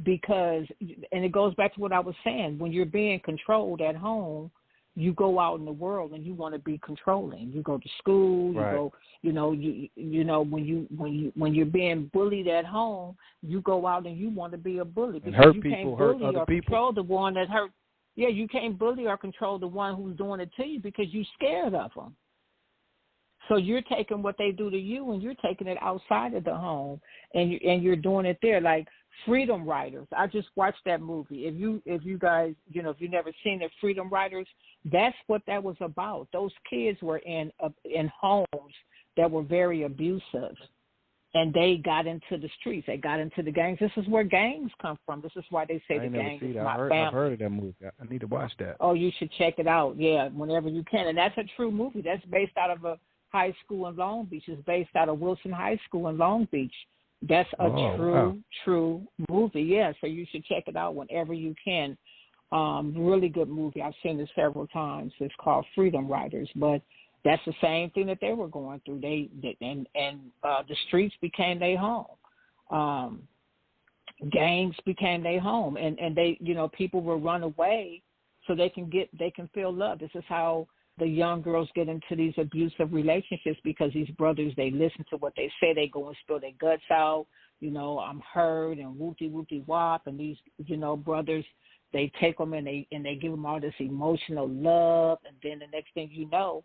because, and it goes back to what I was saying, when you're being controlled at home, you go out in the world and you want to be controlling. You go to school, you go, you know, when you're being bullied at home, you go out and you want to be a bully because hurt you people, can't bully hurt other or people. control the one that hurt. Yeah, you can't bully or control the one who's doing it to you because you're scared of them. So you're taking what they do to you and you're taking it outside of the home and you're doing it there. Like Freedom Riders. I just watched that movie. If you guys, you know, if you've never seen it, Freedom Riders, that's what that was about. Those kids were in homes that were very abusive, and they got into the streets. They got into the gangs. This is where gangs come from. This is why they say the gang is not family. I've heard of that movie. I need to watch that. Oh, you should check it out. Yeah, whenever you can. And that's a true movie. That's based out of a high school in Long Beach. It's based out of Wilson High School in Long Beach. That's a true movie. Yeah, so you should check it out whenever you can. Really good movie. I've seen it several times. It's called Freedom Riders, but that's the same thing that they were going through. The streets became their home. Gangs became their home, and they, you know, people will run away so they can feel love. This is how the young girls get into these abusive relationships, because these brothers, they listen to what they say. They go and spill their guts out. You know, I'm hurt and whoopty wop. And these, you know, brothers, they take them and they give them all this emotional love. And then the next thing you know,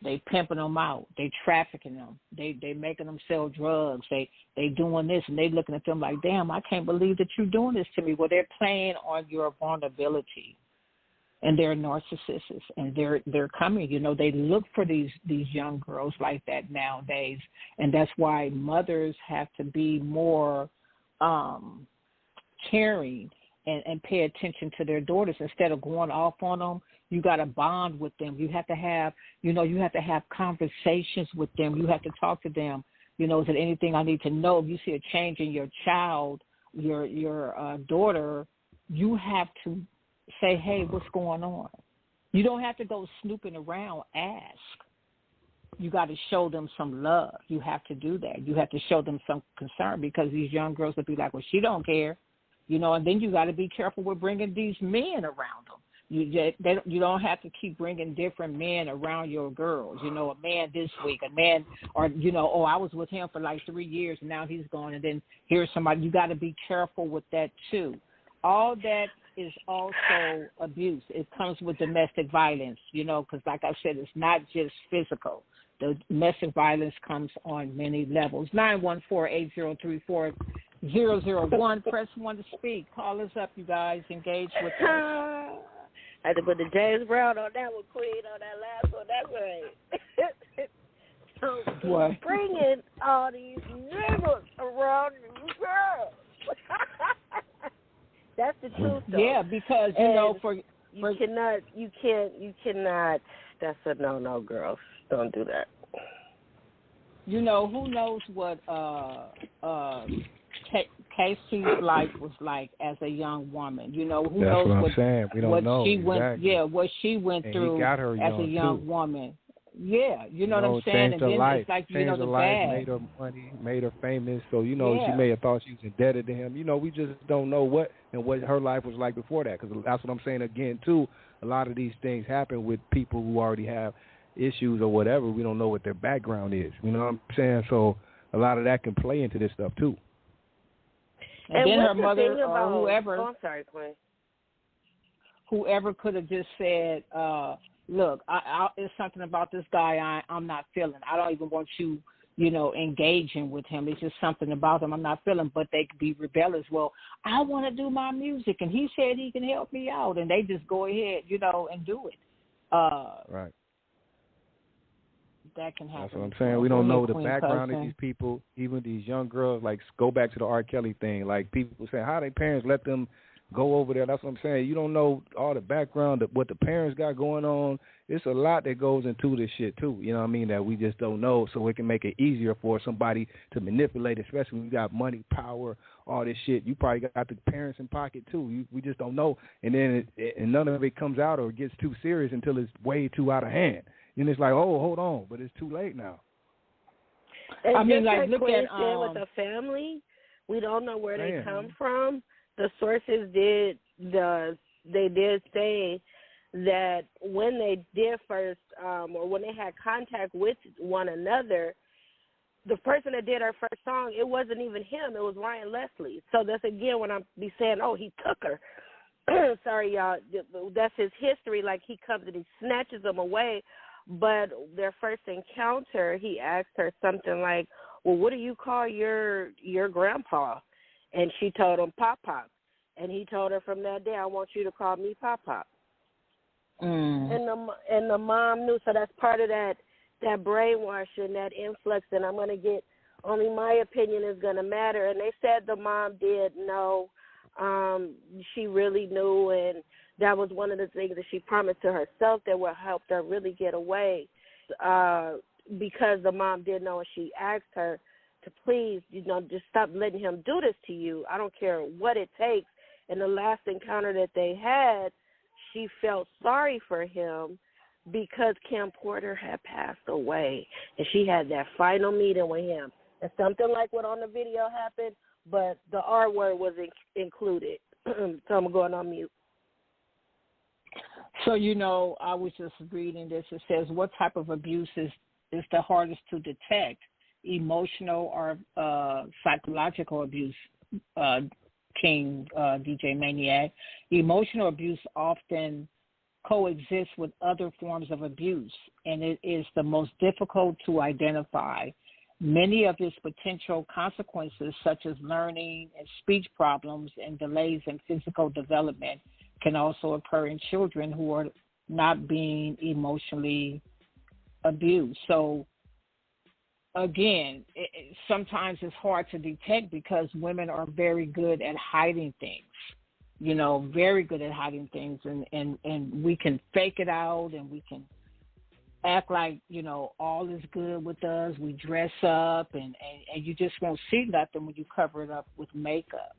they pimping them out. They trafficking them. They making them sell drugs. They doing this, and they looking at them like, damn, I can't believe that you're doing this to me. Well, they're playing on your vulnerability. And they're narcissists, and they're coming. You know, they look for these young girls like that nowadays, and that's why mothers have to be more caring and pay attention to their daughters instead of going off on them. You got to bond with them. You have to have, you know, you have to have conversations with them. You have to talk to them. You know, is there anything I need to know? If you see a change in your child, your daughter, you have to say, hey, what's going on? You don't have to go snooping around, ask. You got to show them some love. You have to do that. You have to show them some concern, because these young girls will be like, well, she don't care. You know, and then you got to be careful with bringing these men around them. You don't have to keep bringing different men around your girls. You know, a man this week, a man, or, you know, oh, I was with him for like 3 years and now he's gone, and then here's somebody. You got to be careful with that too. All that is also abuse. It comes with domestic violence, you know, because like I said, it's not just physical. The domestic violence comes on many levels. 914-8034-001. Press 1 to speak. Call us up, you guys. Engage with us. I had to put the James Brown on that one, Queen, on that last one. That's right. What? Bringing all these niggas around you, girl. That's the truth, though. Yeah, because you cannot. That's a no, girls. Don't do that. Who knows what Cassie's life was like as a young woman. Who That's knows what I'm what saying. We don't know. she went. Exactly. Yeah, what she went and through he got her as a young too. woman. Yeah, you know what I'm saying. Changed And her then life. it's like changed the her life, bad. made her money, made her famous. So she Yeah. may have thought she was indebted to him. We just don't know what her life was like before that. Because that's what I'm saying again too. A lot of these things happen with people who already have issues or whatever. We don't know what their background is. You know what I'm saying? So a lot of that can play into this stuff too. And then her mother or whoever. Oh, I'm sorry, Quinn. Whoever could have just said, "Look, it's something about this guy I'm not feeling. I don't even want you, engaging with him. It's just something about him I'm not feeling." But they could be rebellious. Well, I want to do my music, and he said he can help me out, and they just go ahead, and do it. Right. That can happen. That's what I'm saying. We don't know the background of these people, even these young girls. Like, go back to the R. Kelly thing. Like, people say, how their parents let them go over there. That's what I'm saying. You don't know all the background of what the parents got going on. It's a lot that goes into this shit, too. You know what I mean? That we just don't know. So it can make it easier for somebody to manipulate, especially when you got money, power, all this shit. You probably got the parents in pocket, too. We just don't know. And then and none of it comes out or gets too serious until it's way too out of hand. And it's like, oh, hold on, but it's too late now. And I mean, like look Quinn at said with the family, we don't know where they come from. The sources did say that when they did first, or when they had contact with one another, the person that did our first song, it wasn't even him. It was Ryan Leslie. So that's again when I'm be saying, oh, he took her. Sorry, y'all. That's his history. Like, he comes and he snatches them away. But their first encounter, he asked her something like, well, what do you call your grandpa? And she told him Pop Pop. And he told her, from that day, I want you to call me Pop Pop. And the mom knew. So that's part of that brainwashing, that influx. And I'm going to get, only my opinion is going to matter. And they said the mom did know. She really knew, and that was one of the things that she promised to herself that would help her really get away, because the mom did know, and she asked her to please, just stop letting him do this to you. I don't care what it takes. And the last encounter that they had, she felt sorry for him because Kim Porter had passed away, and she had that final meeting with him. And something like what on the video happened, but the R word was included. So I'm going on mute. So, I was just reading this. It says, what type of abuse is the hardest to detect, emotional or psychological abuse, King DJ Maniac? Emotional abuse often coexists with other forms of abuse, and it is the most difficult to identify. Many of its potential consequences, such as learning and speech problems and delays in physical development, can also occur in children who are not being emotionally abused. So, again, sometimes it's hard to detect because women are very good at hiding things, very good at hiding things. And we can fake it out, and we can act like, all is good with us. We dress up, and you just won't see nothing when you cover it up with makeup,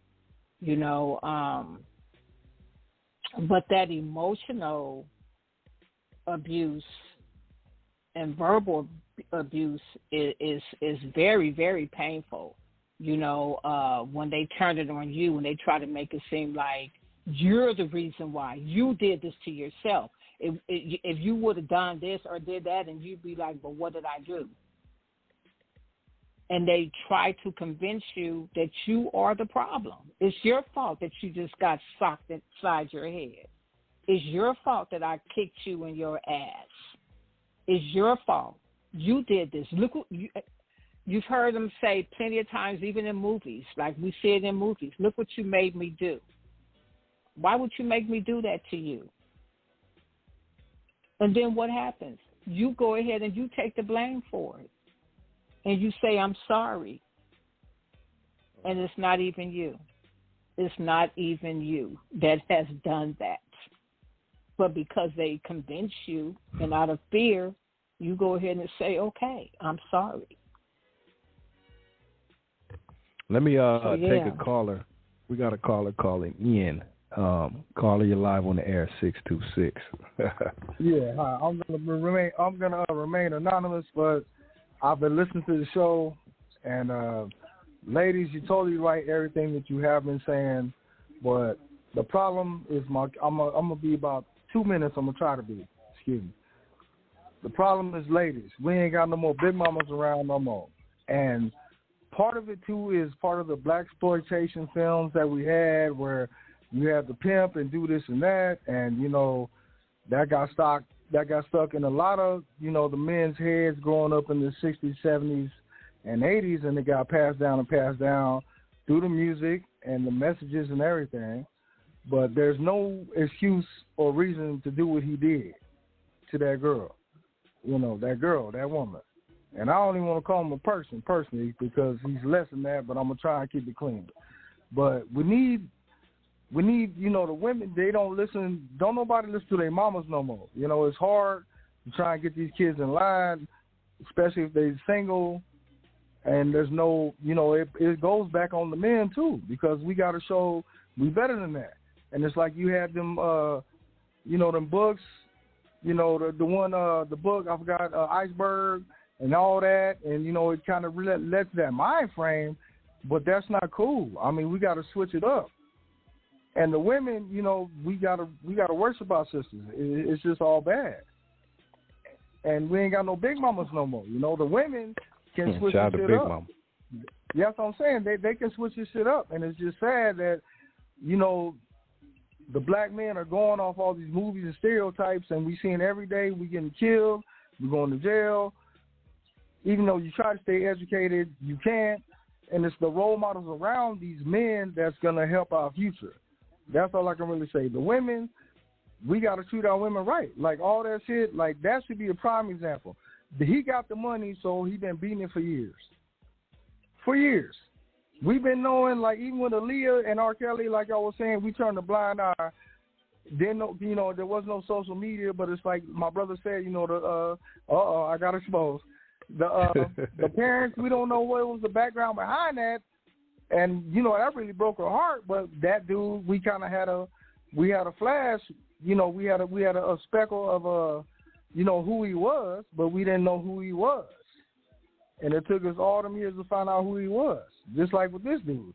But that emotional abuse and verbal abuse is very, very painful. When they turn it on you, when they try to make it seem like you're the reason why you did this to yourself. If you would have done this or did that, and you'd be like, but what did I do? And they try to convince you that you are the problem. It's your fault that you just got socked inside your head. It's your fault that I kicked you in your ass. It's your fault. You did this. Look what you've heard them say plenty of times, even in movies. Like we see it in movies. Look what you made me do. Why would you make me do that to you? And then what happens? You go ahead and you take the blame for it. and you say, I'm sorry, and it's not even you. It's not even you that has done that. But because they convince you, and out of fear, you go ahead and say, okay, I'm sorry. Let me take a caller. We got a caller calling in. Caller, you're live on the air, 626. Yeah, hi. I'm gonna remain anonymous, but I've been listening to the show, and ladies, you're totally right. Everything that you have been saying, but the problem is I'm gonna be about 2 minutes. I'm gonna try to be. Excuse me. The problem is, ladies, we ain't got no more big mamas around no more, and part of it too is part of the black exploitation films that we had, where you had the pimp and do this and that, and that got stuck in a lot of the men's heads growing up in the 60s, 70s, and 80s, and it got passed down through the music and the messages and everything. But there's no excuse or reason to do what he did to that girl, that woman. And I don't even want to call him a person personally, because he's less than that, but I'm going to try and keep it clean. But we need, the women, they don't listen. Don't nobody listen to their mamas no more. It's hard to try and get these kids in line, especially if they're single. And there's no, it goes back on the men too, because we got to show we better than that. And it's like you had them, them books, the book, I forgot, Iceberg and all that. And, it kind of lets that mind frame, but that's not cool. I mean, we got to switch it up. And the women, we gotta worship our sisters. It's just all bad. And we ain't got no big mamas no more. The women can switch this shit up. Mama. That's what I'm saying. They can switch this shit up. And it's just sad that, the black men are going off all these movies and stereotypes, and we seeing every day we getting killed, we going to jail. Even though you try to stay educated, you can't. And it's the role models around these men that's going to help our future. That's all I can really say. The women, we got to treat our women right. Like all that shit, like that should be a prime example. He got the money, so he been beating it for years. For years. We've been knowing, like, even with Aaliyah and R. Kelly, like I was saying, we turned a blind eye. Then, there was no social media, but it's like my brother said, I got exposed. The parents, we don't know what was the background behind that. And, that really broke her heart. But that dude, we kind of had a flash, we had a speckle of, who he was, but we didn't know who he was. And it took us all them years to find out who he was. Just like with this dude.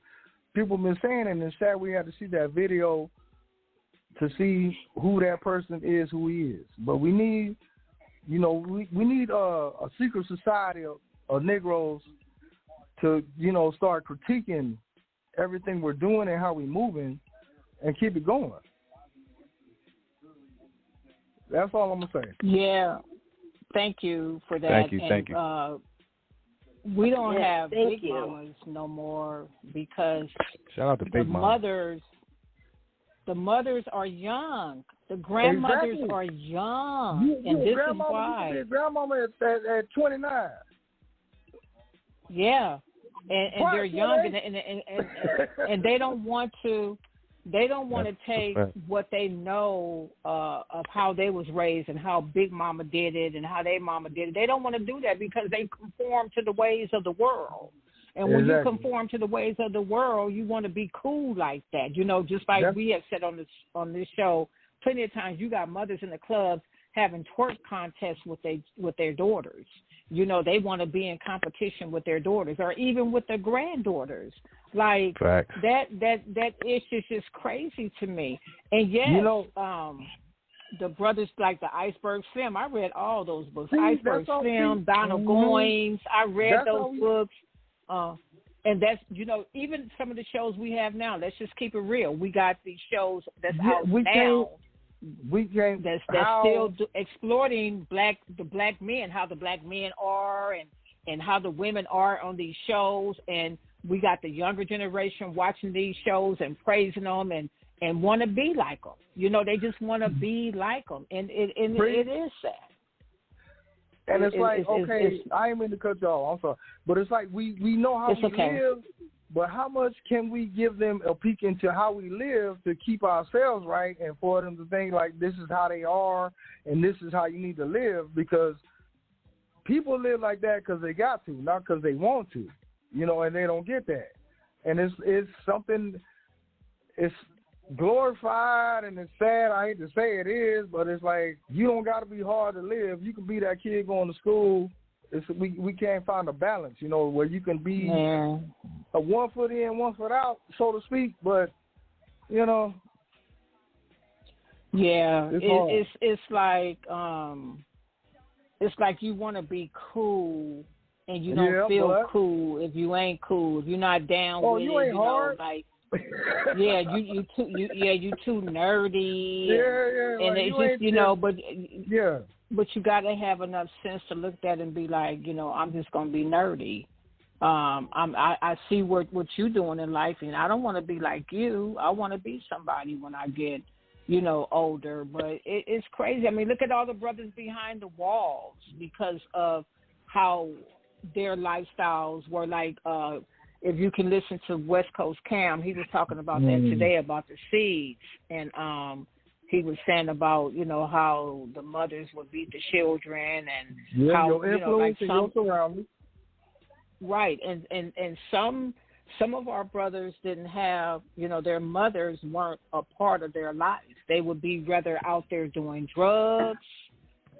People been saying it, and it's sad we had to see that video to see who that person is, who he is. But we need, we need a secret society of Negroes to, start critiquing everything we're doing and how we're moving and keep it going. That's all I'm going to say. Yeah. Thank you for that. Thank you. We don't have big mamas no more because shout out to big mothers. The mothers are young. The grandmothers are young, and this is why. You grandmama at 29. Yeah, and they're young, and they don't want to. They don't want to take what they know of how they was raised and how Big Mama did it and how their mama did it. They don't want to do that because they conform to the ways of the world. And when you conform to the ways of the world, you want to be cool like that. Just like we have said on this show plenty of times, you got mothers in the clubs having twerk contests with their daughters. They want to be in competition with their daughters or even with their granddaughters. Like that issue is just crazy to me. And yes, the brothers like the Iceberg Slim. I read all those books. Iceberg Slim, Donald Goines. I read those books. And that's even some of the shows we have now. Let's just keep it real. We got these shows that's out now. That's still exploiting the black men, how the black men are, and how the women are on these shows, and we got the younger generation watching these shows and praising them and want to be like them. They just want to be like them, and it is sad. And it's like, okay, I ain't mean to cut y'all. I'm sorry, but it's like we know how we live, but how much can we give them a peek into how we live to keep ourselves right, and for them to think like this is how they are and this is how you need to live? Because people live like that because they got to, not because they want to, and they don't get that. And it's something. It's glorified and it's sad. I hate to say it is, but it's like you don't got to be hard to live. You can be that kid going to school. We can't find a balance, where you can be a 1 foot in, 1 foot out, so to speak. But yeah, it's like you want to be cool and you don't feel cool if you ain't cool. If you're not down with you ain't hard. Like. Yeah, you too nerdy. And it's just but you gotta have enough sense to look at it and be like, I'm just gonna be nerdy. I see what you're doing in life, and I don't want to be like you. I want to be somebody when I get, older. But it's crazy. I mean, look at all the brothers behind the walls because of how their lifestyles were like. If you can listen to West Coast Cam, he was talking about that today about the seeds, and he was saying about how the mothers would beat the children and how your influence and your surroundings. Right, and some of our brothers didn't have their mothers weren't a part of their lives. They would be rather out there doing drugs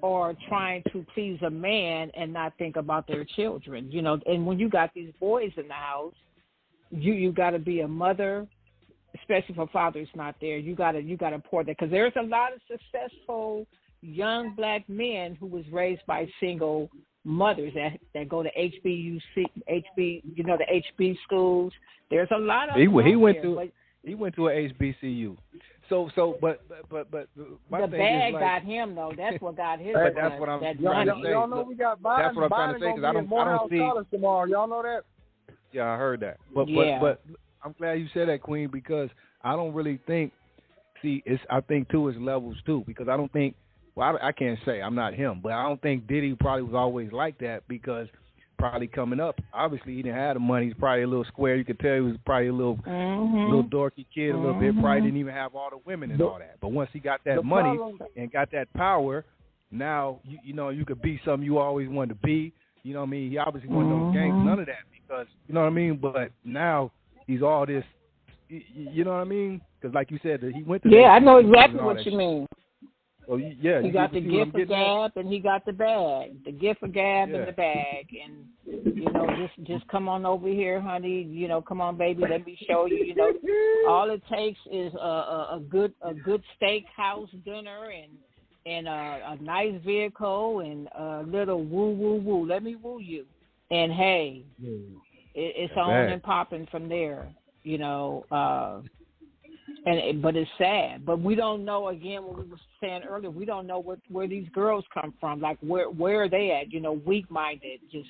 or trying to please a man and not think about their children, And when you got these boys in the house, you got to be a mother, especially if a father's not there. You got to pour that, because there's a lot of successful young black men who was raised by single mothers that go to HBUC, the HB schools. There's a lot of he went to a HBCU. But my the thing bag is like, got him though. That's what got his. But that's what I'm trying to say. Y'all know we got Biden. That's what I'm trying to say, because I don't see college tomorrow. Y'all know that? Yeah, I heard that. But I'm glad you said that, Queen, because I don't really think. See, I think too it's levels too, because I don't think. Well, I can't say I'm not him, but I don't think Diddy probably was always like that, because probably coming up, obviously he didn't have the money. He's probably a little square. You could tell he was probably a little dorky kid, a little bit. Probably didn't even have all the women and all that. But once he got that money and got that power, now you could be something you always wanted to be. You know what I mean? He obviously wasn't no gangs, none of that, because you know what I mean. But now he's all this. You know what I mean? Because like you said, he went to. Yeah, I know exactly what you mean. Oh yeah, he got the gift of gab and he got the bag. The gift of gab and the bag, and just come on over here, honey. Come on, baby. Let me show you. All it takes is a good steakhouse dinner and a nice vehicle and a little woo. Let me woo you, and hey, it's on and popping from there. But it's sad. But we don't know, again, what we were saying earlier, we don't know where these girls come from. Like, where are they at? Weak-minded, just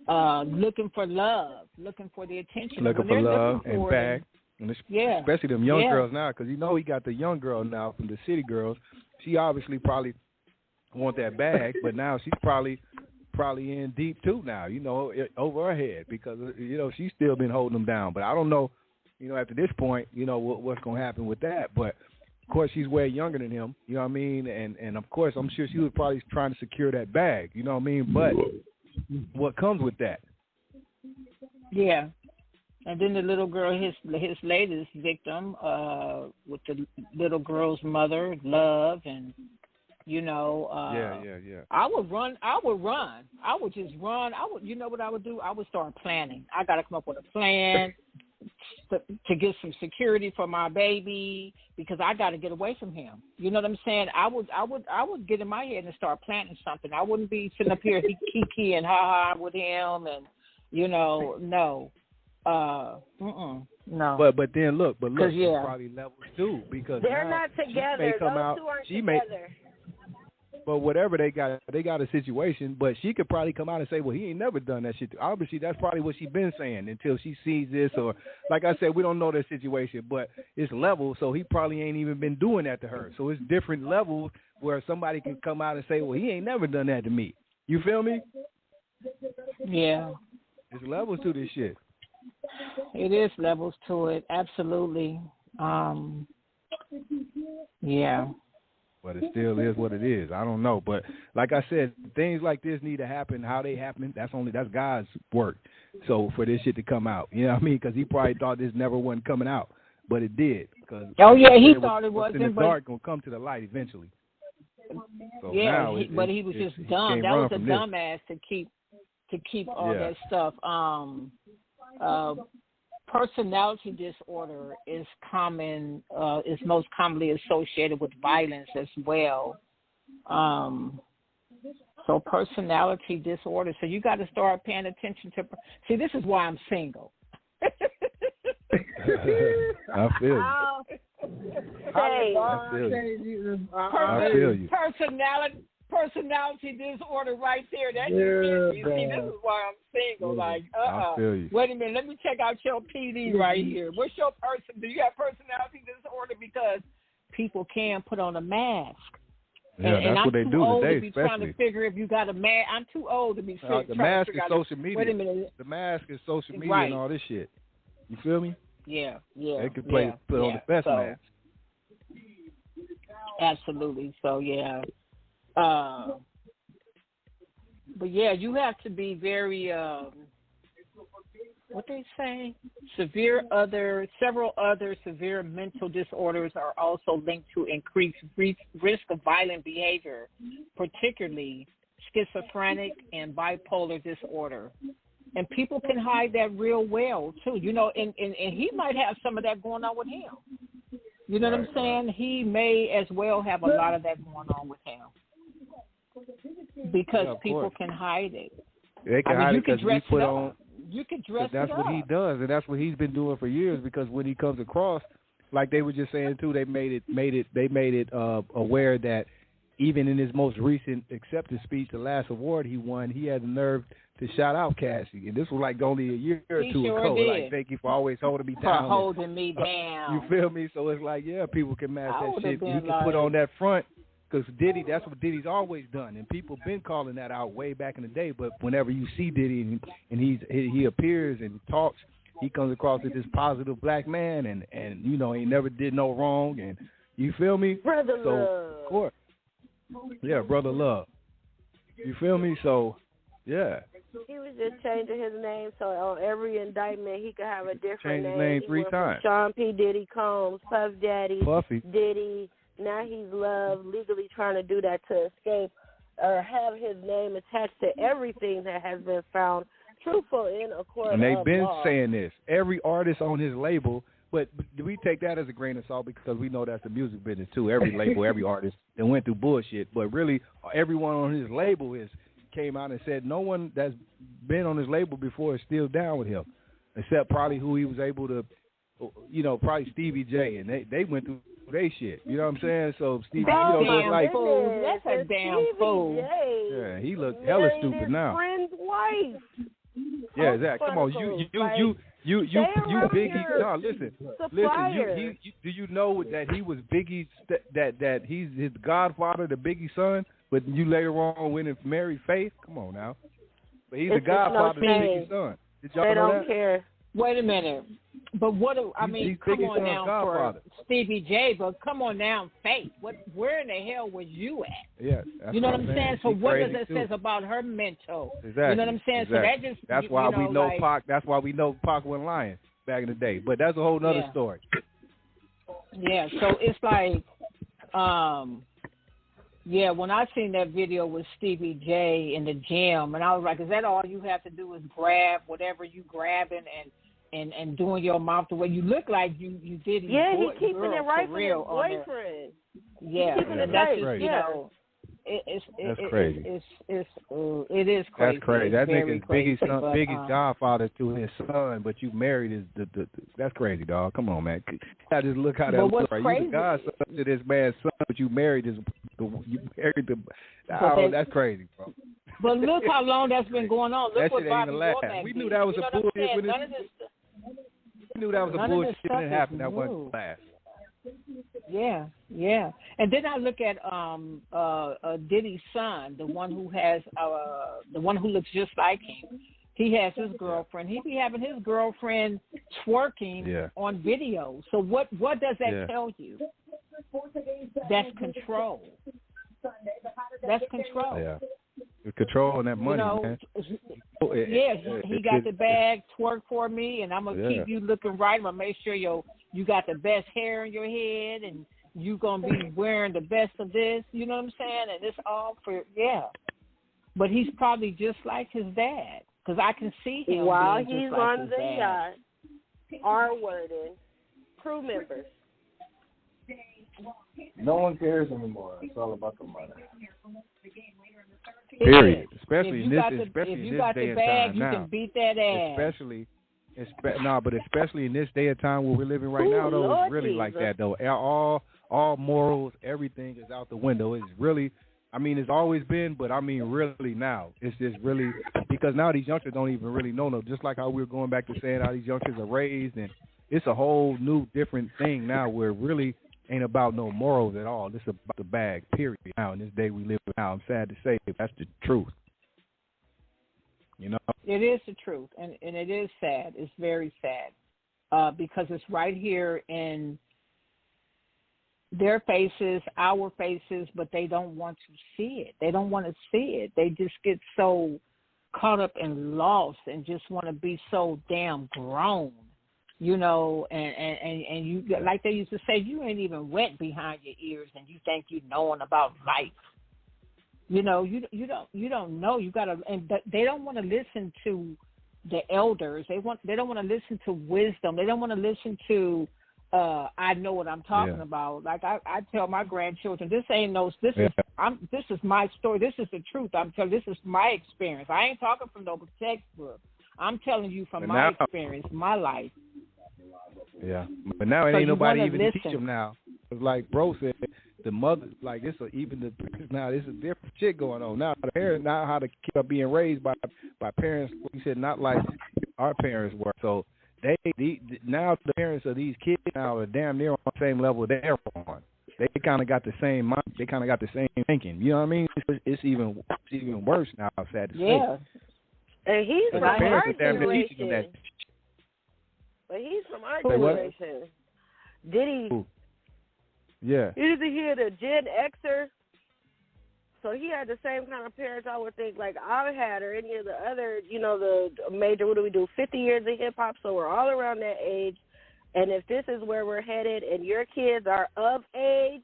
looking for love, looking for the attention. Looking for love and bag. And especially them young girls now, because he got the young girl now from the city girls. She obviously probably want that bag, but now she's probably in deep too now, over her head, because, she's still been holding them down. But I don't know. After this point, what's going to happen with that. But, of course, she's way younger than him, you know what I mean? And of course, I'm sure she was probably trying to secure that bag, you know what I mean? But what comes with that? Yeah. And then the little girl, his latest victim, with the little girl's mother, Love, and, I would run. I would just run. You know what I would do? I would start planning. I got to come up with a plan to get some security for my baby, because I got to get away from him. You know what I'm saying? I would get in my head and start planning something. I wouldn't be sitting up here kiki and ha with him, and no. No. But then look, there's probably levels too, because they're not together. Those two aren't together. But whatever they got a situation. But she could probably come out and say, well, he ain't never done that shit. Obviously, that's probably what she's been saying until she sees this. Or, like I said, we don't know their situation, but it's levels, so he probably ain't even been doing that to her. So it's different levels where somebody can come out and say, well, he ain't never done that to me. You feel me? Yeah. There's levels to this shit. It is levels to it, absolutely. Yeah. But it still is what it is. I don't know. But like I said, things like this need to happen. How they happen, that's God's work. So for this shit to come out, you know what I mean? Because he probably thought this never wasn't coming out. But it did. He thought it wasn't. In the dark going to come to the light eventually. So yeah, but he was just dumb. That was a dumbass to keep all that stuff. Personality disorder is most commonly associated with violence as well. So personality disorder. So you got to start paying attention to. See, this is why I'm single. I feel you. I feel you. Personality disorder right there. That's you see, this is why I'm single. Like, I feel you. Wait a minute, let me check out your PD right here. What's your do you have personality disorder? Because people can put on a mask. Yeah, and that's what they do today, I'm too old to be especially. trying to figure if you got a mask. I'm too old to be trying the mask to figure is out. social media. Wait a minute. The mask is social media right. and all this shit. You feel me? Yeah. They could put on the best mask. Absolutely. So, yeah. But, yeah, you have to be very, what they say? Several other severe mental disorders are also linked to increased risk of violent behavior, particularly schizophrenic and bipolar disorder. And people can hide that real well, too. You know, and he might have some of that going on with him. You know what I'm saying? Right. He may as well have a lot of that going on with him. Because people can hide it. They can hide it because we put on. You can dress it up. That's what he does, and that's what he's been doing for years. Because when he comes across, like they were just saying too, they made it aware that even in his most recent acceptance speech, the last award he won, he had the nerve to shout out Cassie, and this was like only a year or two ago. Did. Like, thank you for always holding me down. For holding me down. You feel me? So it's like, yeah, people can match that shit. He can put on that front. Because Diddy, that's what Diddy's always done, and people been calling that out way back in the day. But whenever you see Diddy and he appears and talks, he comes across as this positive black man, and you know he never did no wrong, and you feel me? Brother love. Of course, yeah, brother love. You feel me? So, yeah. He was just changing his name so on every indictment he could have a different name. Changed his name 3 times. Sean P. Diddy Combs, Puff Daddy, Puffy, Diddy. Now he's legally trying to do that to escape or have his name attached to everything that has been found truthful in a court of law. And they've been saying this. Every artist on his label, but do we take that as a grain of salt because we know that's the music business too. Every label, every artist that went through bullshit. But really, everyone on his label came out and said no one that's been on his label before is still down with him, except probably who he was able to, you know, probably Stevie J, and they went through they shit. You know what I'm saying? So Stevie, like fool. That's a damn fool. Yeah, he looked hella stupid now. Friend's wife. Yeah, exactly. Come on, you Biggie. No, listen. Do you know that he was Biggie's that he's his godfather, the Biggie son, but you later on went and married Faith? Come on now. But he's the godfather, the Biggie's son. Did y'all know that? They don't care. Wait a minute. But what I mean, come on now godfather. For Stevie J, but come on now, Faith. Where in the hell was you at? Yeah. You know what I'm saying? So what does that say about her mental? Exactly. You know what I'm saying? Exactly. So that's why we know Pac. That's why we know Pac wasn't lying back in the day. But that's a whole nother story. Yeah. So it's like, when I seen that video with Stevie J in the gym, and I was like, is that all you have to do is grab whatever you grabbing and doing your mouth the way you look like you did? Yeah, he's keeping it right for his boyfriend. Yeah, that's just, right. You know, that's crazy. It is crazy. That's crazy. That nigga's Biggie's godfather to his son, but you married his that's crazy, dog. Come on, man. I just look how that looks. Right? You the godson to this man's son, but you married that's crazy, bro. But look how long that's been going on. Look that what shit Bobby ain't last. Womack We knew that was a bullshit. We knew that was a bullshit. It didn't happen. That wasn't last. Yeah, yeah. And then I look at Diddy's son, the one who has the one who looks just like him. He has his girlfriend. He be having his girlfriend twerking on video. So what does that tell you? That's control. That's control. Yeah. You're controlling that money, man. He got the bag, twerk for me, and I'm gonna keep you looking right. I'm gonna make sure you got the best hair in your head, and you gonna be wearing the best of this. You know what I'm saying? And it's all for But he's probably just like his dad, because I can see him while being he's just like on his the dad. yacht, R-wording crew members. No one cares anymore. It's all about the money. Period. Especially in this bag, day and time you now. can beat that ass. But especially in this day and time where we're living right now, though, it's really like that, though. All morals, everything is out the window. It's really, I mean, it's always been, but I mean, really now. It's just really, because now these youngsters don't even really know. Just like how we were going back to saying how these youngsters are raised, and it's a whole new, different thing now where it really ain't about no morals at all. This is about the bag, period. Now, in this day we live in now, I'm sad to say, but that's the truth. You know? It is the truth, and it is sad. It's very sad because it's right here in their faces, our faces, but they don't want to see it. They don't want to see it. They just get so caught up and lost and just want to be so damn grown. You know, and you, like they used to say, you ain't even wet behind your ears, and you think you knowing about life. You know, you don't know. You gotta, and they don't want to listen to the elders. They don't want to listen to wisdom. They don't want to listen to. I know what I'm talking about. Like I tell my grandchildren, this is my story. This is the truth. I'm telling. This is my experience. I ain't talking from no textbook. I'm telling you from my experience, my life. Yeah, but now it ain't nobody even to teach them now. It's like bro said, the mother, like this, even the now there's a different shit going on now. The parents now how the kids are being raised by parents. Like you said, not like our parents were. So now the parents of these kids now are damn near on the same level they're on. They kind of got the same mind. They kind of got the same thinking. You know what I mean? It's even worse now. I'm sad to say. Yeah, and he's from our generation. But he's from our generation. Diddy. Yeah. You need to hear the Gen Xer. So he had the same kind of parents I would think like I had or any of the other, the major, 50 years of hip-hop. So we're all around that age. And if this is where we're headed and your kids are of age.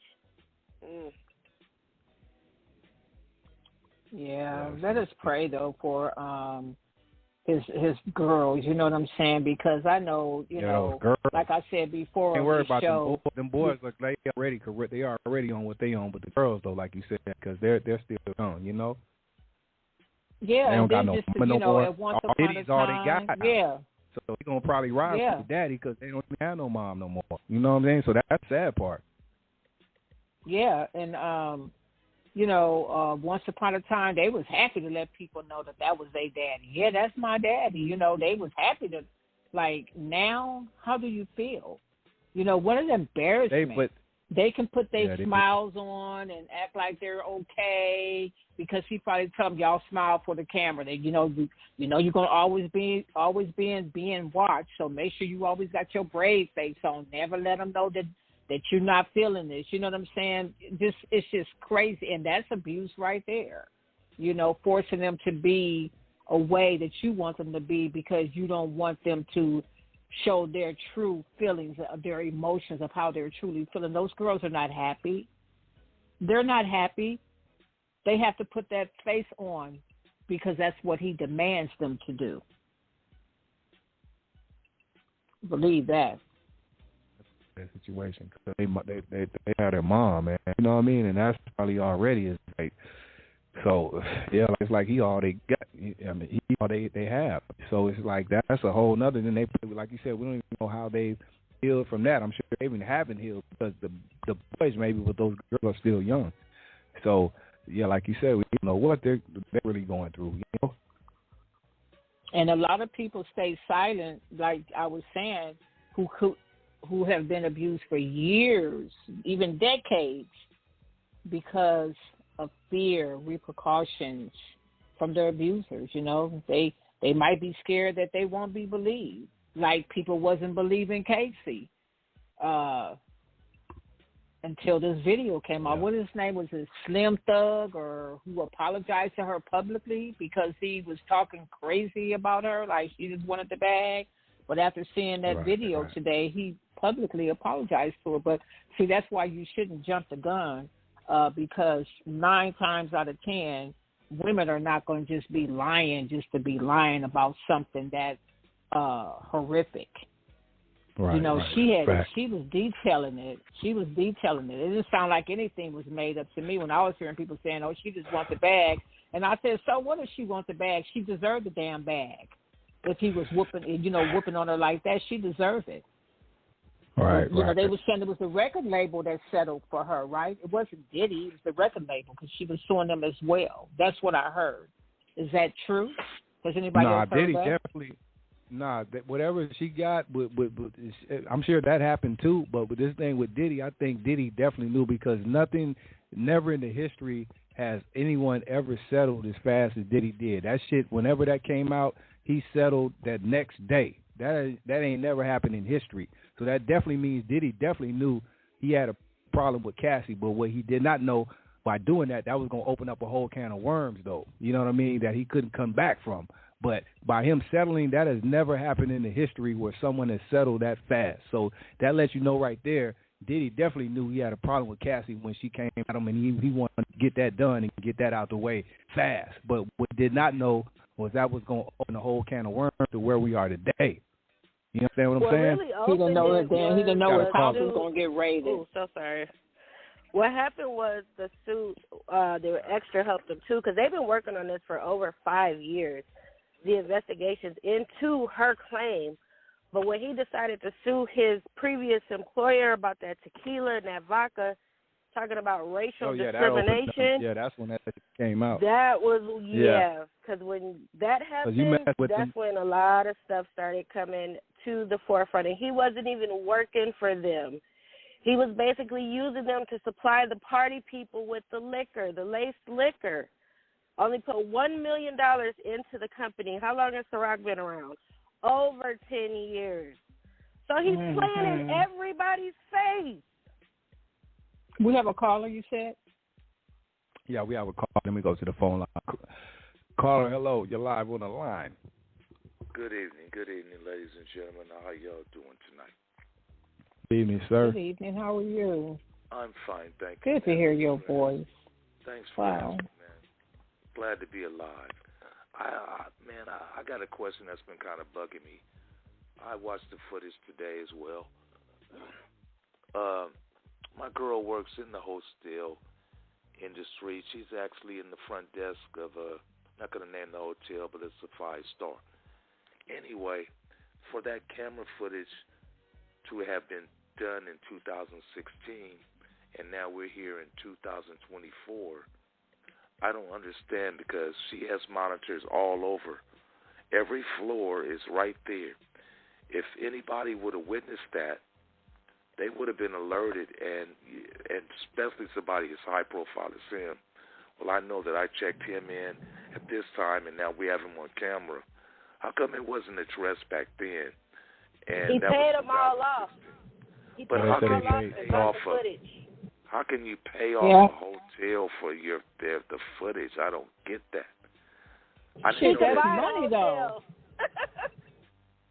Yeah, let us pray, though, for his girls, you know what I'm saying? Because I know, like I said before, don't worry about show, them boys. Look, they are already on what they on, but the girls though, like you said, because they're still young, you know. Yeah, they don't got no more. At once upon a time, all they got. Yeah. So they're gonna probably ride with the daddy because they don't even have no mom no more. You know what I'm saying? So that's the sad part. Yeah, and once upon a time, they was happy to let people know that was their daddy. Yeah, that's my daddy. They was happy to, like, now, how do you feel? What an embarrassment. They can put their smiles on and act like they're okay because he probably tell them, y'all smile for the camera. They, you're going to always be being watched, so make sure you always got your brave face on. Never let them know that you're not feeling this. You know what I'm saying? It's just crazy, and that's abuse right there. Forcing them to be a way that you want them to be because you don't want them to show their true feelings, their emotions of how they're truly feeling. Those girls are not happy. They're not happy. They have to put that face on because that's what he demands them to do. Believe that. That situation because they had their mom, man. You know what I mean? And that's probably already is like so. Yeah, it's like he all they got. I mean, he all they have. So it's like that's a whole nother. Then they like you said, we don't even know how they healed from that. I'm sure they even haven't healed because the boys maybe with those girls are still young. So yeah, like you said, we don't know what they're really going through. And a lot of people stay silent, like I was saying, who who have been abused for years, even decades, because of fear, repercussions from their abusers. You know, they might be scared that they won't be believed, like people wasn't believing Casey until this video came out. What his name was, it Slim Thug, or who apologized to her publicly because he was talking crazy about her, like she just wanted the bag. But after seeing that video today, he publicly apologized to her. But see, that's why you shouldn't jump the gun, because 9 times out of 10, women are not going to just be lying just to be lying about something that's horrific. Right, you know, right. She was detailing it. It didn't sound like anything was made up to me when I was hearing people saying, "Oh, she just wants the bag." And I said, "So what if she wants the bag? She deserved the damn bag. If he was whooping on her like that, she deserved it." Right, you know, they were saying it was the record label that settled for her, right? It wasn't Diddy. It was the record label because she was suing them as well. That's what I heard. Is that true? Has anybody else heard Diddy that? definitely. Whatever she got, I'm sure that happened too. But with this thing with Diddy, I think Diddy definitely knew, because never in the history has anyone ever settled as fast as Diddy did. That shit, whenever that came out, he settled that next day. That ain't never happened in history. So that definitely means Diddy definitely knew he had a problem with Cassie. But what he did not know, by doing that was going to open up a whole can of worms, though. You know what I mean? That he couldn't come back from. But by him settling, that has never happened in the history where someone has settled that fast. So that lets you know right there, Diddy definitely knew he had a problem with Cassie when she came at him, and he wanted to get that done and get that out the way fast. But what he did not know was that was going to open a whole can of worms to where we are today. You understand what I'm saying? Really he didn't know it then. He didn't know his house was going to get raided. Oh, so sorry. What happened was the suit, they were extra helped them too, because they've been working on this for over 5 years. The investigations into her claim, but when he decided to sue his previous employer about that tequila and that vodka, talking about racial discrimination, that's when that came out. That was because when that happened, that's when a lot of stuff started coming to the forefront, and he wasn't even working for them. He was basically using them to supply the party people with the liquor, the laced liquor. Only put $1 million into the company. How long has Ciroc been around? Over 10 years. So he's playing in everybody's face. We have a caller, you said? Yeah, we have a caller. Let me go to the phone line. Caller, hello. You're live on the line. Good evening, ladies and gentlemen. How y'all doing tonight? Good evening, sir. Good evening. How are you? I'm fine, thank you. Good to hear your voice. Thanks for asking, man. Glad to be alive. I got a question that's been kind of bugging me. I watched the footage today as well. My girl works in the hotel industry. She's actually in the front desk of not going to name the hotel, but it's a 5-star. Anyway, for that camera footage to have been done in 2016, and now we're here in 2024, I don't understand, because she has monitors all over. Every floor is right there. If anybody would have witnessed that, they would have been alerted, and especially somebody as high profile as him. Well, I know that I checked him in at this time, and now we have him on camera. How come it wasn't addressed back then? And he paid them all off. But how can you pay off footage? How can you pay off a hotel for the footage? I don't get that. That's money, though.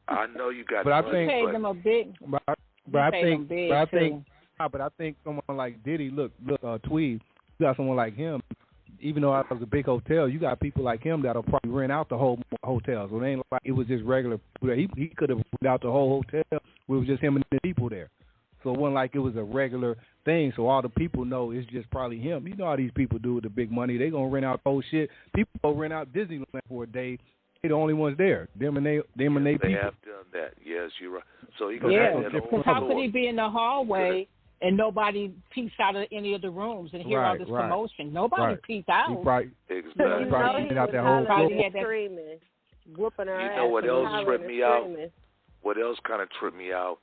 I know you got money, money, paid them a big. But I think someone like Diddy, look, Tweed, you got someone like him. Even though it was a big hotel, you got people like him that'll probably rent out the whole hotel. So it ain't like it was just regular. He could have rented out the whole hotel. It was just him and the people there. So it wasn't like it was a regular thing. So all the people know it's just probably him. You know how these people do with the big money. They gonna rent out the whole shit. People go rent out Disneyland for a day. They're the only ones there. Them and they people. They have done that. Yes, you're right. So he because how could he be in the hallway and nobody peeks out of any of the rooms and hear all this commotion? Nobody peeks out. Exactly. Whooping her ass. You know what else tripped me out? What else kind of tripped me out?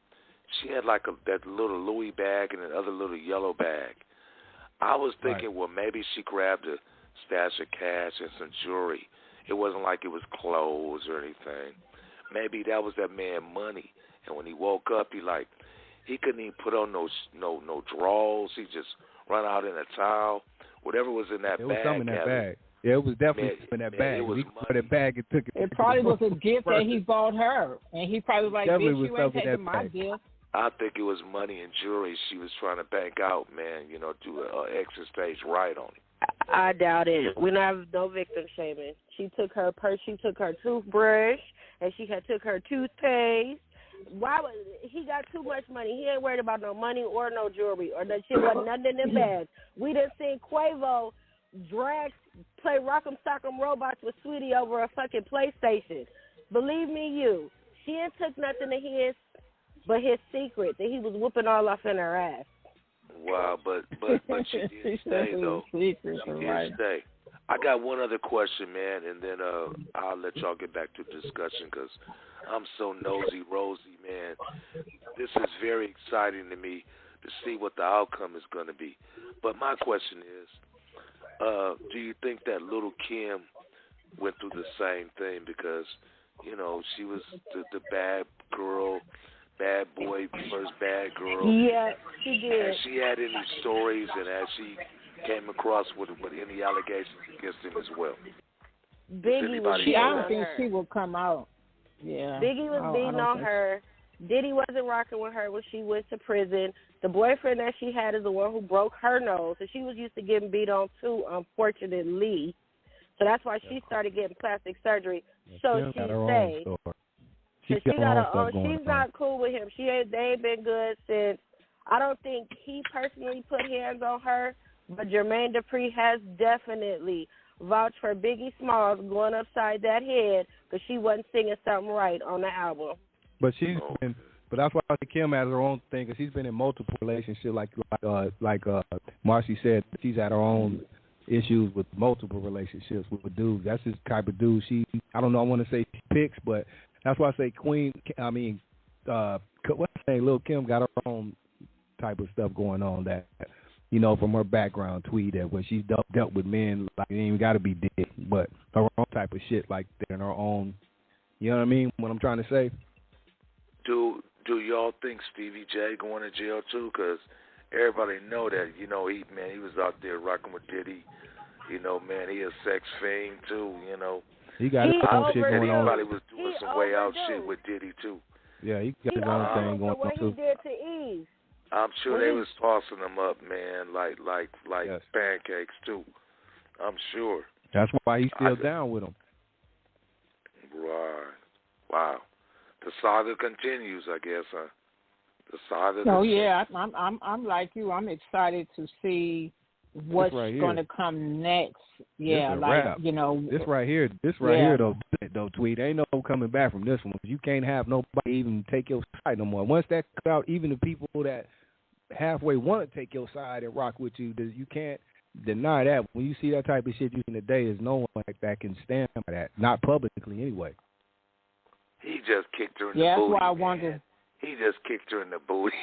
she had like that little Louis bag and another little yellow bag. I was thinking, well, maybe she grabbed a stash of cash and some jewelry. It wasn't like it was clothes or anything. Maybe that was that man money. And when he woke up, he couldn't even put on no drawers. He just run out in a towel. Whatever was in that bag. It was something in that bag. Yeah, it was definitely something in that bag. It was he put that bag and took it. It probably was a gift that he bought her, and he probably was like, "Bitch, you ain't taking my gift." I think it was money and jewelry she was trying to bank out, man. Do an extra stage right on it. I doubt it. We don't have no victim shaming. She took her purse, she took her toothbrush, and she had took her toothpaste. Why would he got too much money? He ain't worried about no money or no jewelry or that shit wasn't nothing in the bags. We done seen Quavo play Rock'em Sock'em Robots with Sweetie over a fucking PlayStation. Believe me, she ain't took nothing of his but his secret that he was whooping all off in her ass. Wow, but she did stay though. She did stay. I got one other question, man, and then I'll let y'all get back to the discussion because I'm so nosy, Rosie, man. This is very exciting to me to see what the outcome is going to be. But my question is, do you think that little Kim went through the same thing because, she was the bad girl, bad boy, first bad girl? Yeah, she did. Has she had any stories and has she came across with any allegations against him as well? Biggie was I don't think she will come out. Yeah. Biggie was beating on her. Diddy wasn't rocking with her when she went to prison. The boyfriend that she had is the one who broke her nose, and she was used to getting beat on too, unfortunately. So that's why she started getting plastic surgery. So she stayed. She's not cool with him. They ain't been good since. I don't think he personally put hands on her, but Jermaine Dupri has definitely vouched for Biggie Smalls going upside that head because she wasn't singing something right on the album. But but that's why I think Kim has her own thing because she's been in multiple relationships. Like Marcy said, she's had her own issues with multiple relationships with dudes. That's the type of dude I don't know. I want to say she picks, but that's why I say what's her name? Lil' Kim got her own type of stuff going on that, from her background tweet that when she's dealt with men, like it ain't even got to be dead, but her own type of shit like that in her own, you know what I mean? What I'm trying to say? Do y'all think Stevie J going to jail too? Because everybody know that, he was out there rocking with Diddy. Man, he a sex fiend too, He got his own shit going on. Everybody was doing some way out shit with Diddy too. Yeah, he got his own thing going on too. What he did to Eve. I'm sure they was tossing them up, man, like yes. pancakes too. I'm sure. That's why he's still down with them. Right. Wow. The saga continues, I guess, huh? The saga. Oh yeah, I'm like you. I'm excited to see what's going to come next. Yeah, rap. This right here though, Tweet, ain't no coming back from this one. You can't have nobody even take your side no more. Once that comes out, even the people that halfway want to take your side and rock with you, you can't deny that. When you see that type of shit in the day, there's no one like that can stand by that. Not publicly anyway. He just kicked her in the booty. Yeah, that's why I wonder. He just kicked her in the booty.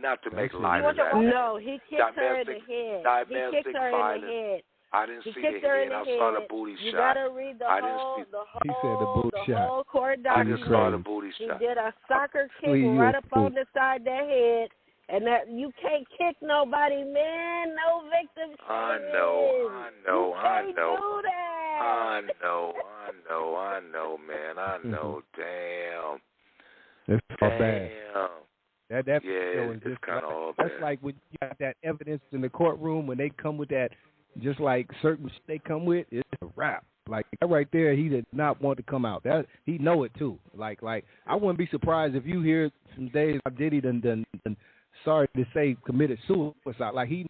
Not to make light of that. No, he kicked her in the head. He kicked her in the head. I didn't see the head. I saw the booty shot. You gotta read the whole court document. I just saw the booty shot. He did a soccer kick right up on the side of the head, and that you can't kick nobody, man. No victim shaming. I know. You can't do that. I know, man. I know. Damn. It's all bad. That it's kind of all bad. That's like when you got that evidence in the courtroom when they come with that, just like certain shit they come with, it's a wrap. Like that right there, he did not want to come out. That he know it too. Like I wouldn't be surprised if you hear some days Diddy done sorry to say committed suicide. Like he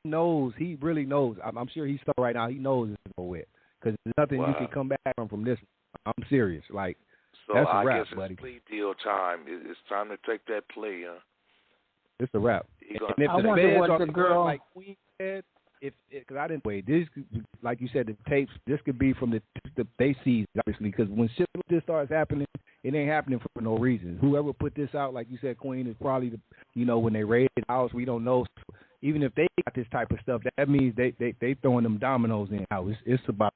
really knows. I'm sure he's still right now. He knows it's over with because there's nothing you can come back from this. I'm serious. Like so that's a wrap, I guess it's buddy. Plea deal time. It's time to take that plea, huh? It's a wrap. I wonder what the girl like Queen said. Because I didn't wait. This, like you said, the tapes. This could be from the they seized obviously because when shit like this starts happening It ain't happening for no reason. Whoever put this out, like you said, Queen, is probably when they raided the house, we don't know. Even if they got this type of stuff, that means they throwing them dominoes in now. It's about,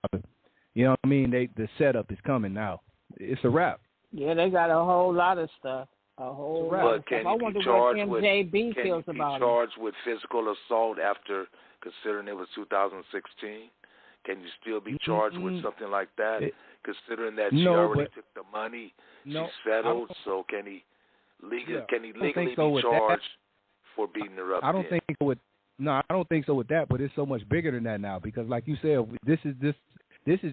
you know what I mean? The setup is coming now. It's a wrap. Yeah, they got a whole lot of stuff. A whole lot of stuff. I wonder what MJB feels about it. Can you be charged with physical assault after considering it was 2016? Can you still be charged with something like that, considering that she already took the money, she settled? So can he legally be charged for beating her up? I don't think so with I don't think so with that. But it's so much bigger than that now because, like you said, this is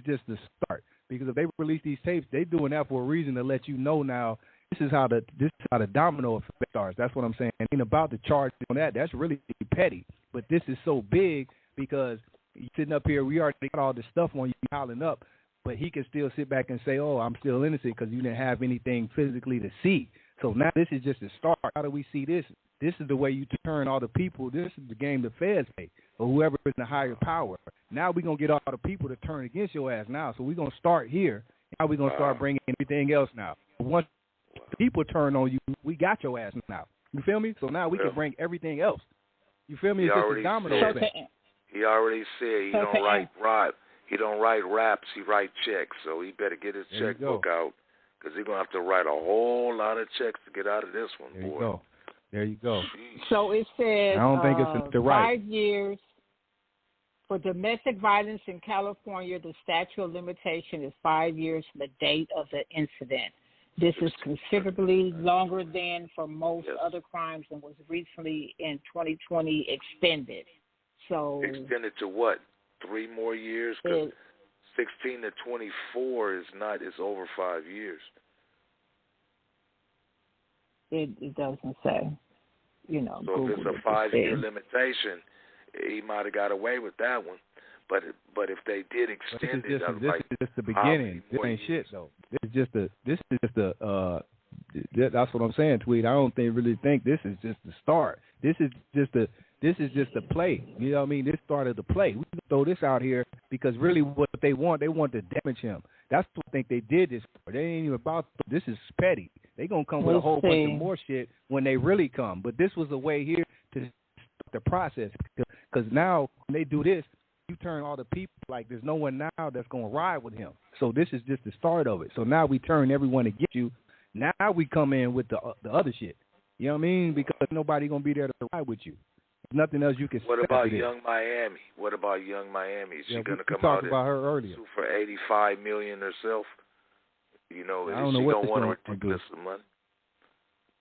just the start. Because if they release these tapes, they're doing that for a reason to let you know now. This is how the domino effect starts. That's what I'm saying. And about the charge on that, that's really petty. But this is so big because you're sitting up here, we already got all this stuff on you piling up, but he can still sit back and say, oh, I'm still innocent because you didn't have anything physically to see. So now this is just a start. How do we see this? This is the way you turn all the people. This is the game the feds play, or whoever is in the higher power. Now we're going to get all the people to turn against your ass now. So we're going to start here. Now we're going to start bringing everything else now. Once the people turn on you, we got your ass now. You feel me? So now we can bring everything else. You feel me? It's just a domino effect. He already said he don't write raps. He don't write raps. He write checks. So he better get his checkbook out because he's going to have to write a whole lot of checks to get out of this one, boy. There you go. So it says I don't think it's the right. 5 years for domestic violence in California. The statute of limitation is 5 years from the date of the incident. This is considerably longer than for most other crimes and was recently in 2020 extended. So extended to what? 3 more years? Because 16 to 24 is over 5 years. It doesn't say, So Google if it's a 5-year limitation, he might have got away with that one. But if they did extend this is just the beginning. This ain't shit though. This is just the that's what I'm saying, Tweet. I don't really think this is just the start. This is just the play. You know what I mean? This started the play. We can throw this out here because really what they want to damage him. That's what I think they did this for. They ain't even about this is petty. They gonna come with a whole bunch of more shit when they really come. But this was a way here to start the process because now when they do this, you turn all the people like there's no one now that's gonna ride with him. So this is just the start of it. So now we turn everyone against you. Now we come in with the other shit. You know what I mean? Because nobody gonna be there to ride with you. There's nothing else you can. What about Young Miami? Is she gonna come out about her earlier. Sue for $85 million herself? Is she gonna want to ridiculous money?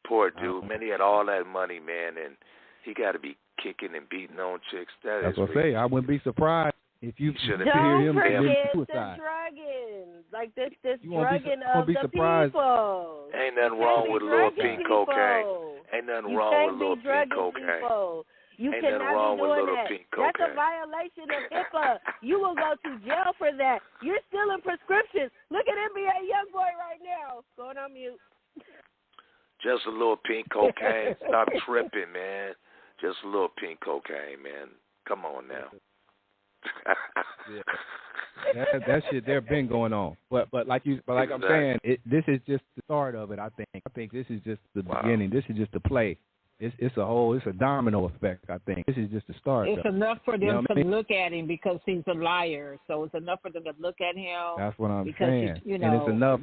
Poor dude, man. He had all that money, man, and he got to be kicking and beating on chicks. That's what I say. I wouldn't be surprised if you hear him commit suicide. The drugging, like this drugging of the people. Ain't nothing wrong with little pink cocaine. Ain't nothing wrong with little pink cocaine. You cannot be doing that. That's a violation of HIPAA. You will go to jail for that. You're stealing prescriptions. Look at NBA YoungBoy right now. Going on mute. Just a little pink cocaine. Stop tripping, man. Just a little pink cocaine, man. Come on now. that shit there been going on. But like I'm saying, this is just the start of it. I think this is just the beginning. This is just the play. It's a domino effect. I think this is just the start. It's enough for them to look at him because he's a liar. So it's enough for them to look at him. That's what I'm saying. And it's enough.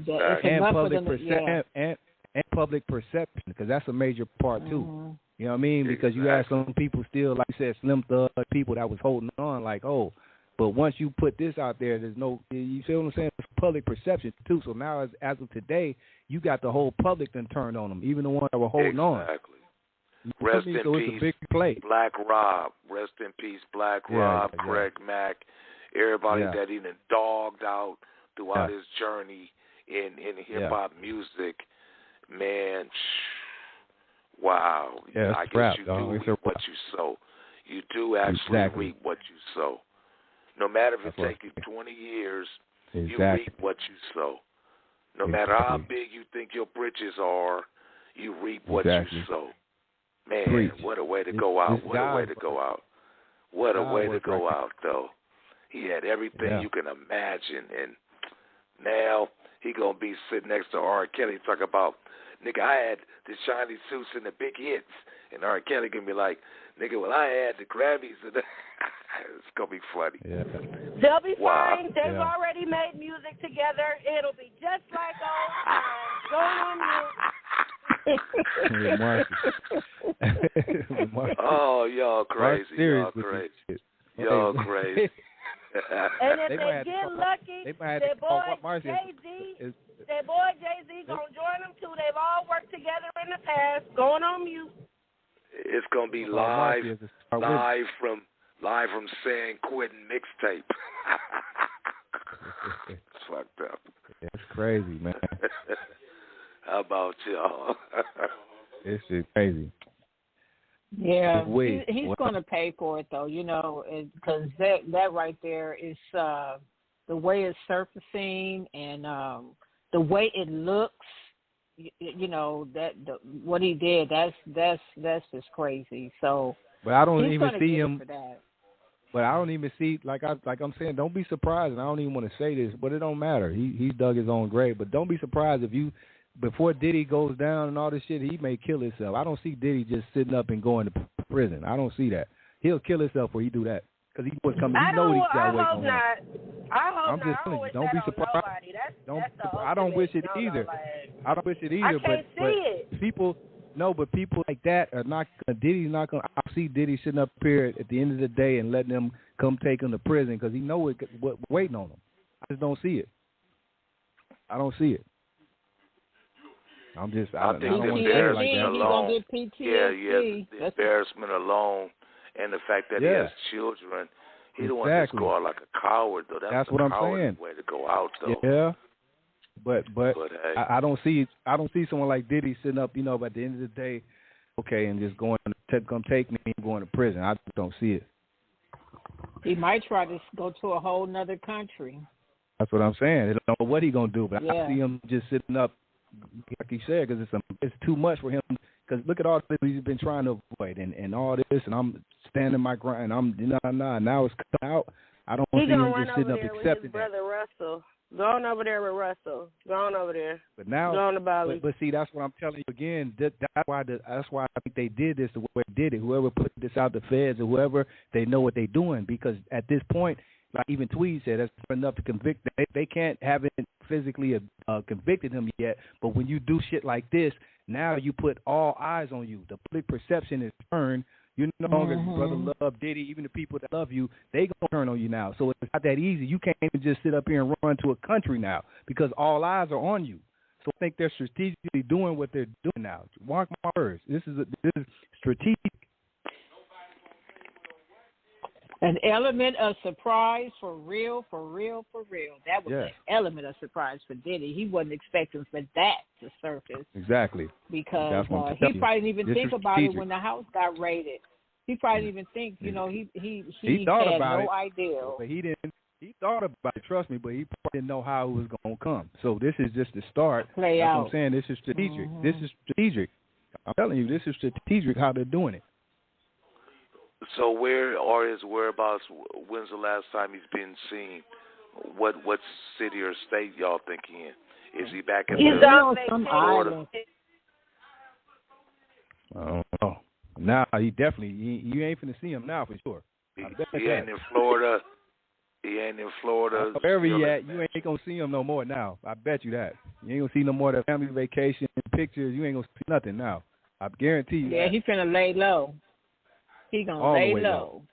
And public perception because that's a major part too. Mm-hmm. You know what I mean? Because you have some people still, like you said, Slim Thug people that was holding on, like, oh. But once you put this out there, there's no. You see what I'm saying? It's public perception too. So now, as of today, you got the whole public then turned on them, even the ones that were holding on. Exactly. Rest in peace, it's a big play. Black Rob. Rest in peace, Black Rob, Craig Mack, everybody that he done dogged out throughout his journey in hip hop music. Man, wow. I guess you do reap what you sow. You do actually reap what you sow. No matter if it takes you 20 years, you reap what you sow. No matter how big you think your britches are, you reap what you sow. Man, what a way to go out. What a way to go out. What a way to go out, though. He had everything you can imagine. And now he gonna be sitting next to R. Kelly talking about, nigga, I had the shiny suits and the big hits, and R. Kelly gonna be like, nigga, well, I had the Grammys and the it's gonna be funny. Yeah. They'll be Wow. fine. They've already made music together. It'll be just like old times. Going on mute. Oh, y'all crazy. Y'all crazy. Y'all crazy. And if they get lucky, their boy Jay-Z gonna join them too. They've all worked together in the past. Going on mute. It's gonna be live from San Quentin mixtape. It's fucked up. It's crazy, man. How about y'all? It's just crazy. Yeah, he's going to pay for it though, because that right there is the way it's surfacing and the way it looks. What he did. That's just crazy. So, but I don't even see him. For that. But I don't even see like I'm saying. Don't be surprised, and I don't even want to say this, but it don't matter. He dug his own grave. But don't be surprised if you. Before Diddy goes down and all this shit, he may kill himself. I don't see Diddy just sitting up and going to prison. I don't see that. He'll kill himself before he do that because he was coming. He know what he's got waiting on him. I'm just telling you, don't be surprised. I don't wish it either. I don't wish it either. I can't see it. People like that are not. Diddy's not gonna. I see Diddy sitting up here at the end of the day and letting them come take him to prison because he know what waiting on him. I just don't see it. I don't see it. I think the embarrassment alone. The embarrassment alone, and the fact that he has children. He don't want to just go out like a coward, though. That's what I'm saying. Way to go out, though. Yeah, but hey. I don't see someone like Diddy sitting up, but at the end of the day, okay, and just going to come take me and going to prison. I just don't see it. He might try to go to a whole nother country. That's what I'm saying. I don't know what he's gonna do, but I see him just sitting up. Like he said, because it's too much for him. Because look at all this he's been trying to avoid, and all this, and I'm standing my ground. I'm now it's cut out. I don't see him just sitting up accepting that. Brother Russell, going over there with Russell, going over there. But now, going to Bali. But see, that's what I'm telling you again. That's why I think they did this the way they did it. Whoever put this out, the feds or whoever, they know what they're doing. Because at this point, like even Tweed said, that's enough to convict. They can't have it physically convicted him yet, but when you do shit like this, now you put all eyes on you. The public perception is turned. You no longer brother love Diddy. Even the people that love you, they gonna turn on you now. So it's not that easy. You can't even just sit up here and run to a country now because all eyes are on you. So I think they're strategically doing what they're doing now. Mark my words. This is strategic. An element of surprise for real. That was an element of surprise for Diddy. He wasn't expecting for that to surface. Exactly. Because he probably didn't even think about it when the house got raided. He probably didn't even think, he thought had about no it, idea. But he didn't. He thought about it, trust me, but he probably didn't know how it was going to come. So this is just the start. That's what I'm saying. This is strategic. This is strategic. I'm telling you, this is strategic how they're doing it. So where are his whereabouts? When's the last time he's been seen? What city or state y'all think he in? Is he back in Florida? I don't know. Now he definitely you ain't finna see him now for sure. He ain't in Florida. He ain't in Florida. Wherever he at, you ain't gonna see him no more now. I bet you that. You ain't gonna see no more of the family vacation pictures. You ain't gonna see nothing now. I guarantee you. Yeah, he finna lay low. He gonna lay low.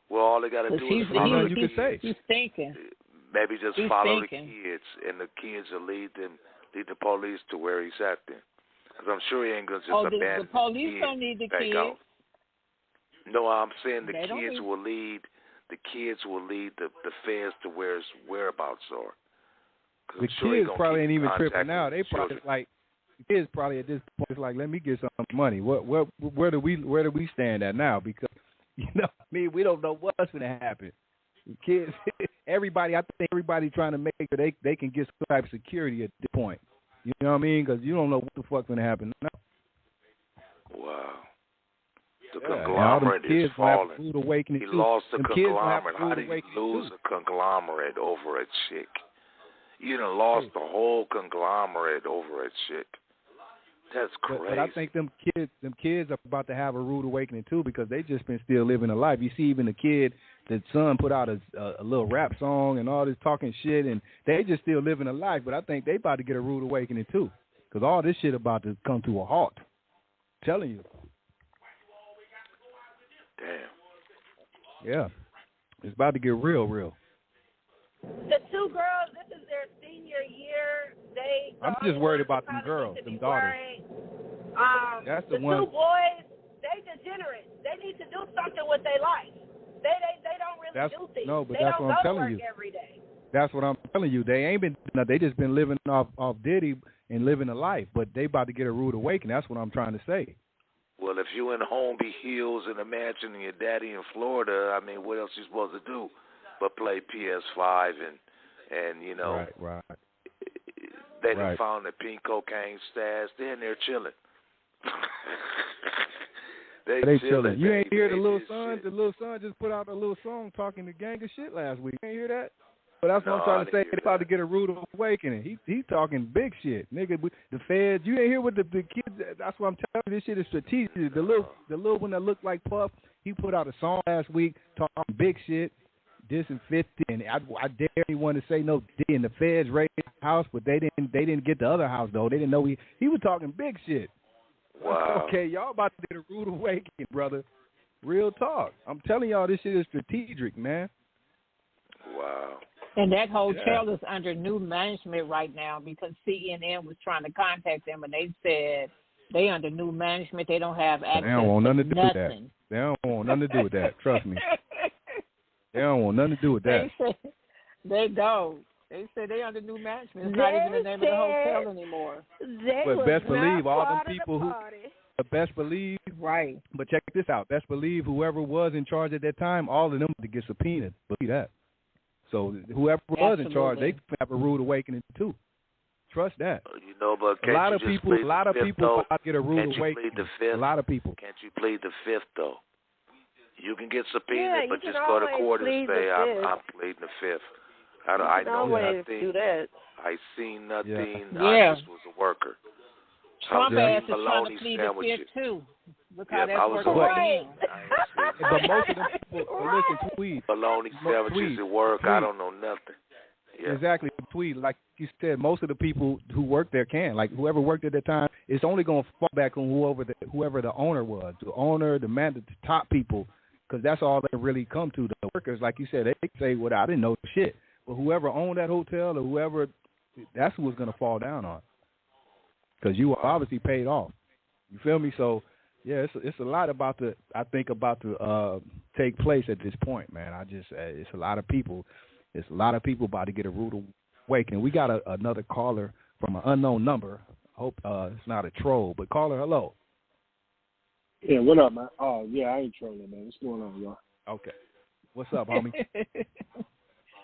Well, all they gotta do is follow. You can say he's thinking. Maybe just follow the kids, and the kids will lead the police to where he's at. Then, because I'm sure he ain't gonna just abandon the police don't need the kids. Out. No, I'm saying the kids will lead. The kids will lead the feds to where his whereabouts are. The kids probably ain't even tripping now. They probably like. Kids probably at this point is like, let me get some money. Where do we stand at now? Because we don't know what's going to happen. Kids, I think everybody trying to make sure they can get some type of security at this point. You know what I mean? Because you don't know what the fuck's going to happen now. Wow. The conglomerate is falling. He lost the them conglomerate. How do you lose a conglomerate over a chick? You done lost the whole conglomerate over a chick. That's crazy. But I think them kids are about to have a rude awakening too, because they just been still living a life. You see, even the son put out a little rap song and all this talking shit, and they just still living a life. But I think they about to get a rude awakening too, because all this shit about to come to a halt. I'm telling you. Damn. Yeah, it's about to get real. The two girls, this is their senior year. I'm just worried about them girls, them daughters. That's the one. Two boys, they degenerate. They need to do something with their life. They don't really do things. No, but they that's don't what I'm go telling to work you. every day. That's what I'm telling you. They ain't been. They just been living off Diddy and living a life, but they about to get a rude awakening. That's what I'm trying to say. Well, if you in Homeby Hills in a mansion and your daddy in Florida, I mean, what else you supposed to do but play PS5 and you know, right. They done found the pink cocaine stash. They're in there chilling. they chilling. You ain't hear the little son? The little son just put out a little song talking the gang of shit last week. You ain't hear that? But that's what I'm trying to say. They about to get a rude awakening. He talking big shit, nigga. The feds. You ain't hear what the kids. That's what I'm telling you. This shit is strategic. The little one that looked like Puff. He put out a song last week talking big shit. This and 50, and I dare anyone to say no. And the feds raided the house, but they didn't get the other house though. They didn't know he was talking big shit. Wow. Okay, y'all about to get a rude awakening, brother. Real talk. I'm telling y'all, this shit is strategic, man. Wow. And that hotel is under new management right now because CNN was trying to contact them, and they said they under new management. They don't have access. They don't want nothing to do with nothing. that. They don't want nothing to do with that. Trust me. They don't want nothing to do with that. They don't. They said they under new management. It's not even the name of the hotel anymore. But best believe all them people who best believe. Right. But check this out. Best believe whoever was in charge at that time, all of them to get subpoenaed. Believe that. So whoever was in charge, they have a rude awakening too. Trust that. You know, but a lot of people get a rude awakening. A lot of people. Can't you plead the fifth though? You can get subpoenaed, but just go to court and say I'm pleading the fifth. I know nothing. Do that. I seen nothing. Yeah. I just was a worker. Trump ass is trying to plead the fifth too. Look how that's working right. But most of them people, listen, tweet. Bologna sandwiches at work. I don't know nothing. Yeah. Exactly. Tweet, like you said, most of the people who work there can. Like whoever worked at the time, it's only going to fall back on whoever the owner was. The owner, the man, the top people, because that's all they really come to. The workers, like you said, they say, well, I didn't know shit. But whoever owned that hotel or whoever, that's who was going to fall down on. Because you were obviously paid off. You feel me? So, yeah, it's a lot about to take place at this point, man. It's a lot of people. It's a lot of people about to get a rude awakening. We got another caller from an unknown number. Hope it's not a troll, but caller, hello. Yeah, what up, man? Oh, yeah, I ain't trolling, man. What's going on, y'all? Okay. What's up, homie?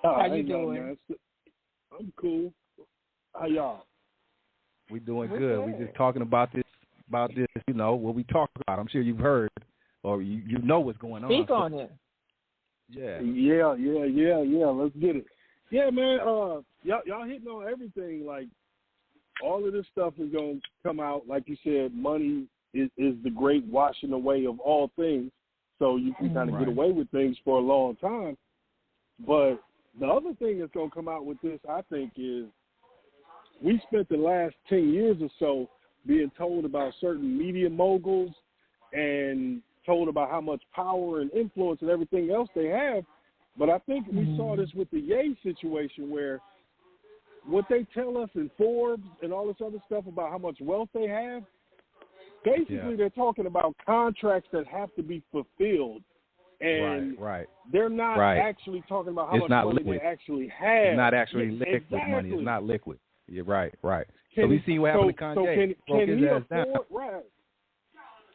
How you doing? Man. I'm cool. How y'all? We doing good. We just talking about this, you know, what we talk about. I'm sure you've heard or you know what's going on. Speak on it. Yeah. Yeah. Let's get it. Yeah, man. Y'all hitting on everything. Like, all of this stuff is gonna come out. Like you said, money is the great washing away of all things. So you can kind of get away with things for a long time. But the other thing that's gonna come out with this, I think, is we spent the last 10 years or so being told about certain media moguls and told about how much power and influence and everything else they have. But I think we saw this with the Ye situation where what they tell us in Forbes and all this other stuff about how much wealth they have, basically they're talking about contracts that have to be fulfilled. And they're not actually talking about how much money they actually have. It's not actually liquid money. It's not liquid. You're right. So we see what happened to Kanye. So can he afford?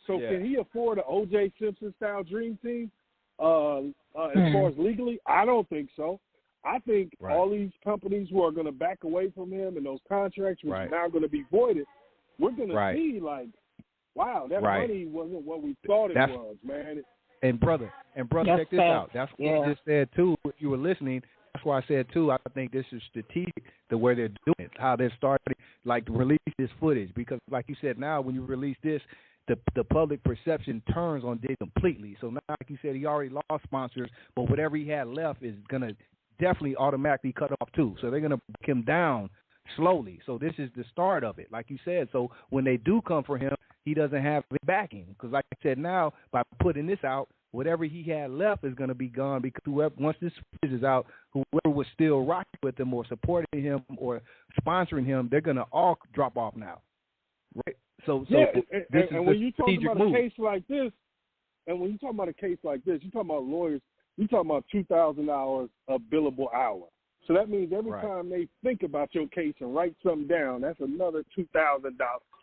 Can he afford an O.J. Simpson style dream team? As far as legally, I don't think so. I think all these companies who are going to back away from him and those contracts, which are now going to be voided, we're going to see like wow, that money wasn't what we thought it was, man. And brother, check this out. That's what you just said too. If you were listening, that's why I said too. I think this is strategic the way they're doing it, how they're starting like to release this footage, because like you said, now when you release this, the public perception turns on Diddy completely. So now, like you said, he already lost sponsors, but whatever he had left is gonna definitely automatically cut off too. So they're gonna break him down slowly. So this is the start of it, like you said. So when they do come for him, he doesn't have it backing, because like I said, now by putting this out, whatever he had left is going to be gone, because whoever, once this is out, whoever was still rocking with him or supporting him or sponsoring him, they're going to all drop off now, right? So yeah, this and is when you talk about move. a case like this, you're talking about lawyers, you're talking about $2,000 a billable hour. So that means every time they think about your case and write something down, that's another $2,000.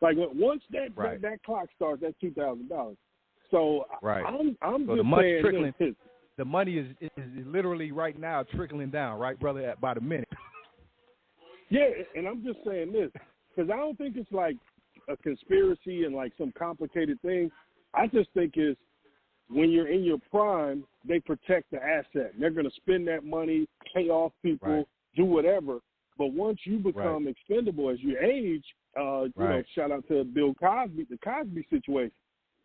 Like once that clock starts, that's $2,000. So I'm so just the money saying trickling. this. The money is literally right now trickling down, right, brother, by the minute. Yeah, and I'm just saying this because I don't think it's like a conspiracy and like some complicated thing. I just think it's when you're in your prime, they protect the asset. They're going to spend that money, pay off people, do whatever. But once you become expendable as you age, you know, shout out to Bill Cosby, the Cosby situation.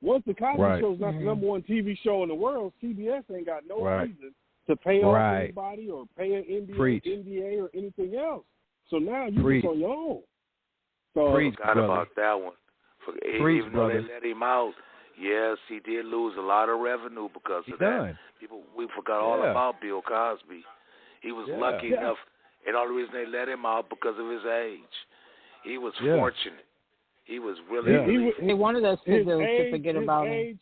Once the Cosby Show is not the number one TV show in the world, CBS ain't got no reason to pay off anybody or pay an NBA or anything else. So now you're just on your own. So forgot about that one. Even though they let him out, yes, he did lose a lot of revenue because of that. We forgot all about Bill Cosby. He was lucky enough, and all the reason they let him out because of his age. He was fortunate. He was really. They wanted us to forget about him.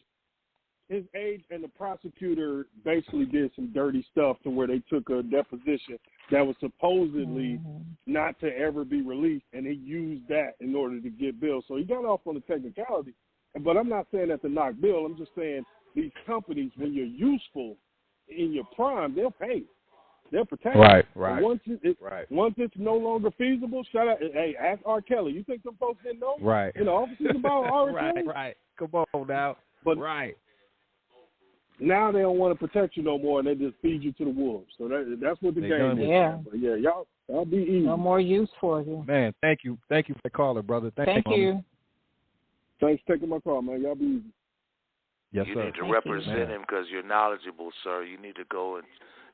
His age and the prosecutor basically did some dirty stuff to where they took a deposition that was supposedly not to ever be released, and he used that in order to get Bill. So he got off on the technicality. But I'm not saying that to knock Bill. I'm just saying these companies, when you're useful in your prime, they'll pay. They'll protect you. Right. Once it's no longer feasible, shout out. Hey, ask R. Kelly. You think some folks didn't know? In the offices about R. Kelly? Right. Come on now. But now they don't want to protect you no more, and they just feed you to the wolves. So that's what the game is. Yeah. But yeah, y'all be easy. No more use for you. Man, thank you for the caller, brother. Thank you. Thanks for taking my call, man. Y'all be easy. Yes, you sir. need to represent him because you're knowledgeable, sir. You need to go and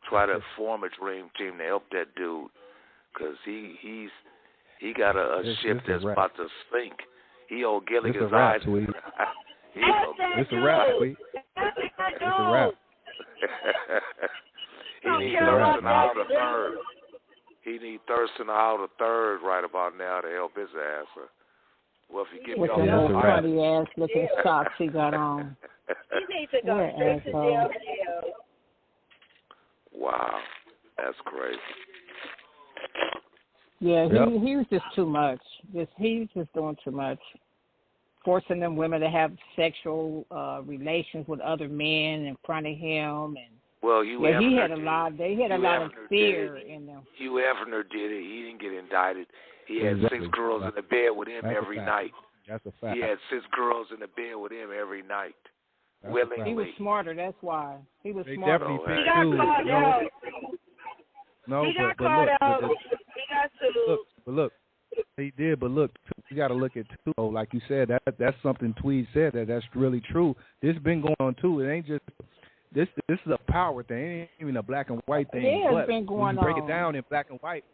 try to form a dream team to help that dude because he got a ship that's about to sink. He owe Gilligan's Island. It's a rap, sweet. It's a rap. He needs Thurston out a third. He needs Thurston out a third right about now to help his ass. Well, if you give me with all those funny ass looking socks he got on. He needs to go straight to jail. Wow, that's crazy. Yeah, he was just too much. He's just doing too much, forcing them women to have sexual relations with other men in front of him, and he had a lot. They had a lot of fear in them. Hugh Hefner did it. He didn't get indicted. He had 6 girls in the bed with him every night. That's a fact. He had 6 girls in the bed with him every night. Willingly. He was smarter. That's why he was they smarter. Definitely he got caught out. No, he got caught out. He got sued. Look, he did. But look, you got to look at too. Like you said, that's something Tweed said that's really true. This has been going on too. It ain't just this is a power thing. It ain't even a black and white thing. Yeah, but it's been going when you break on. it down in black and white,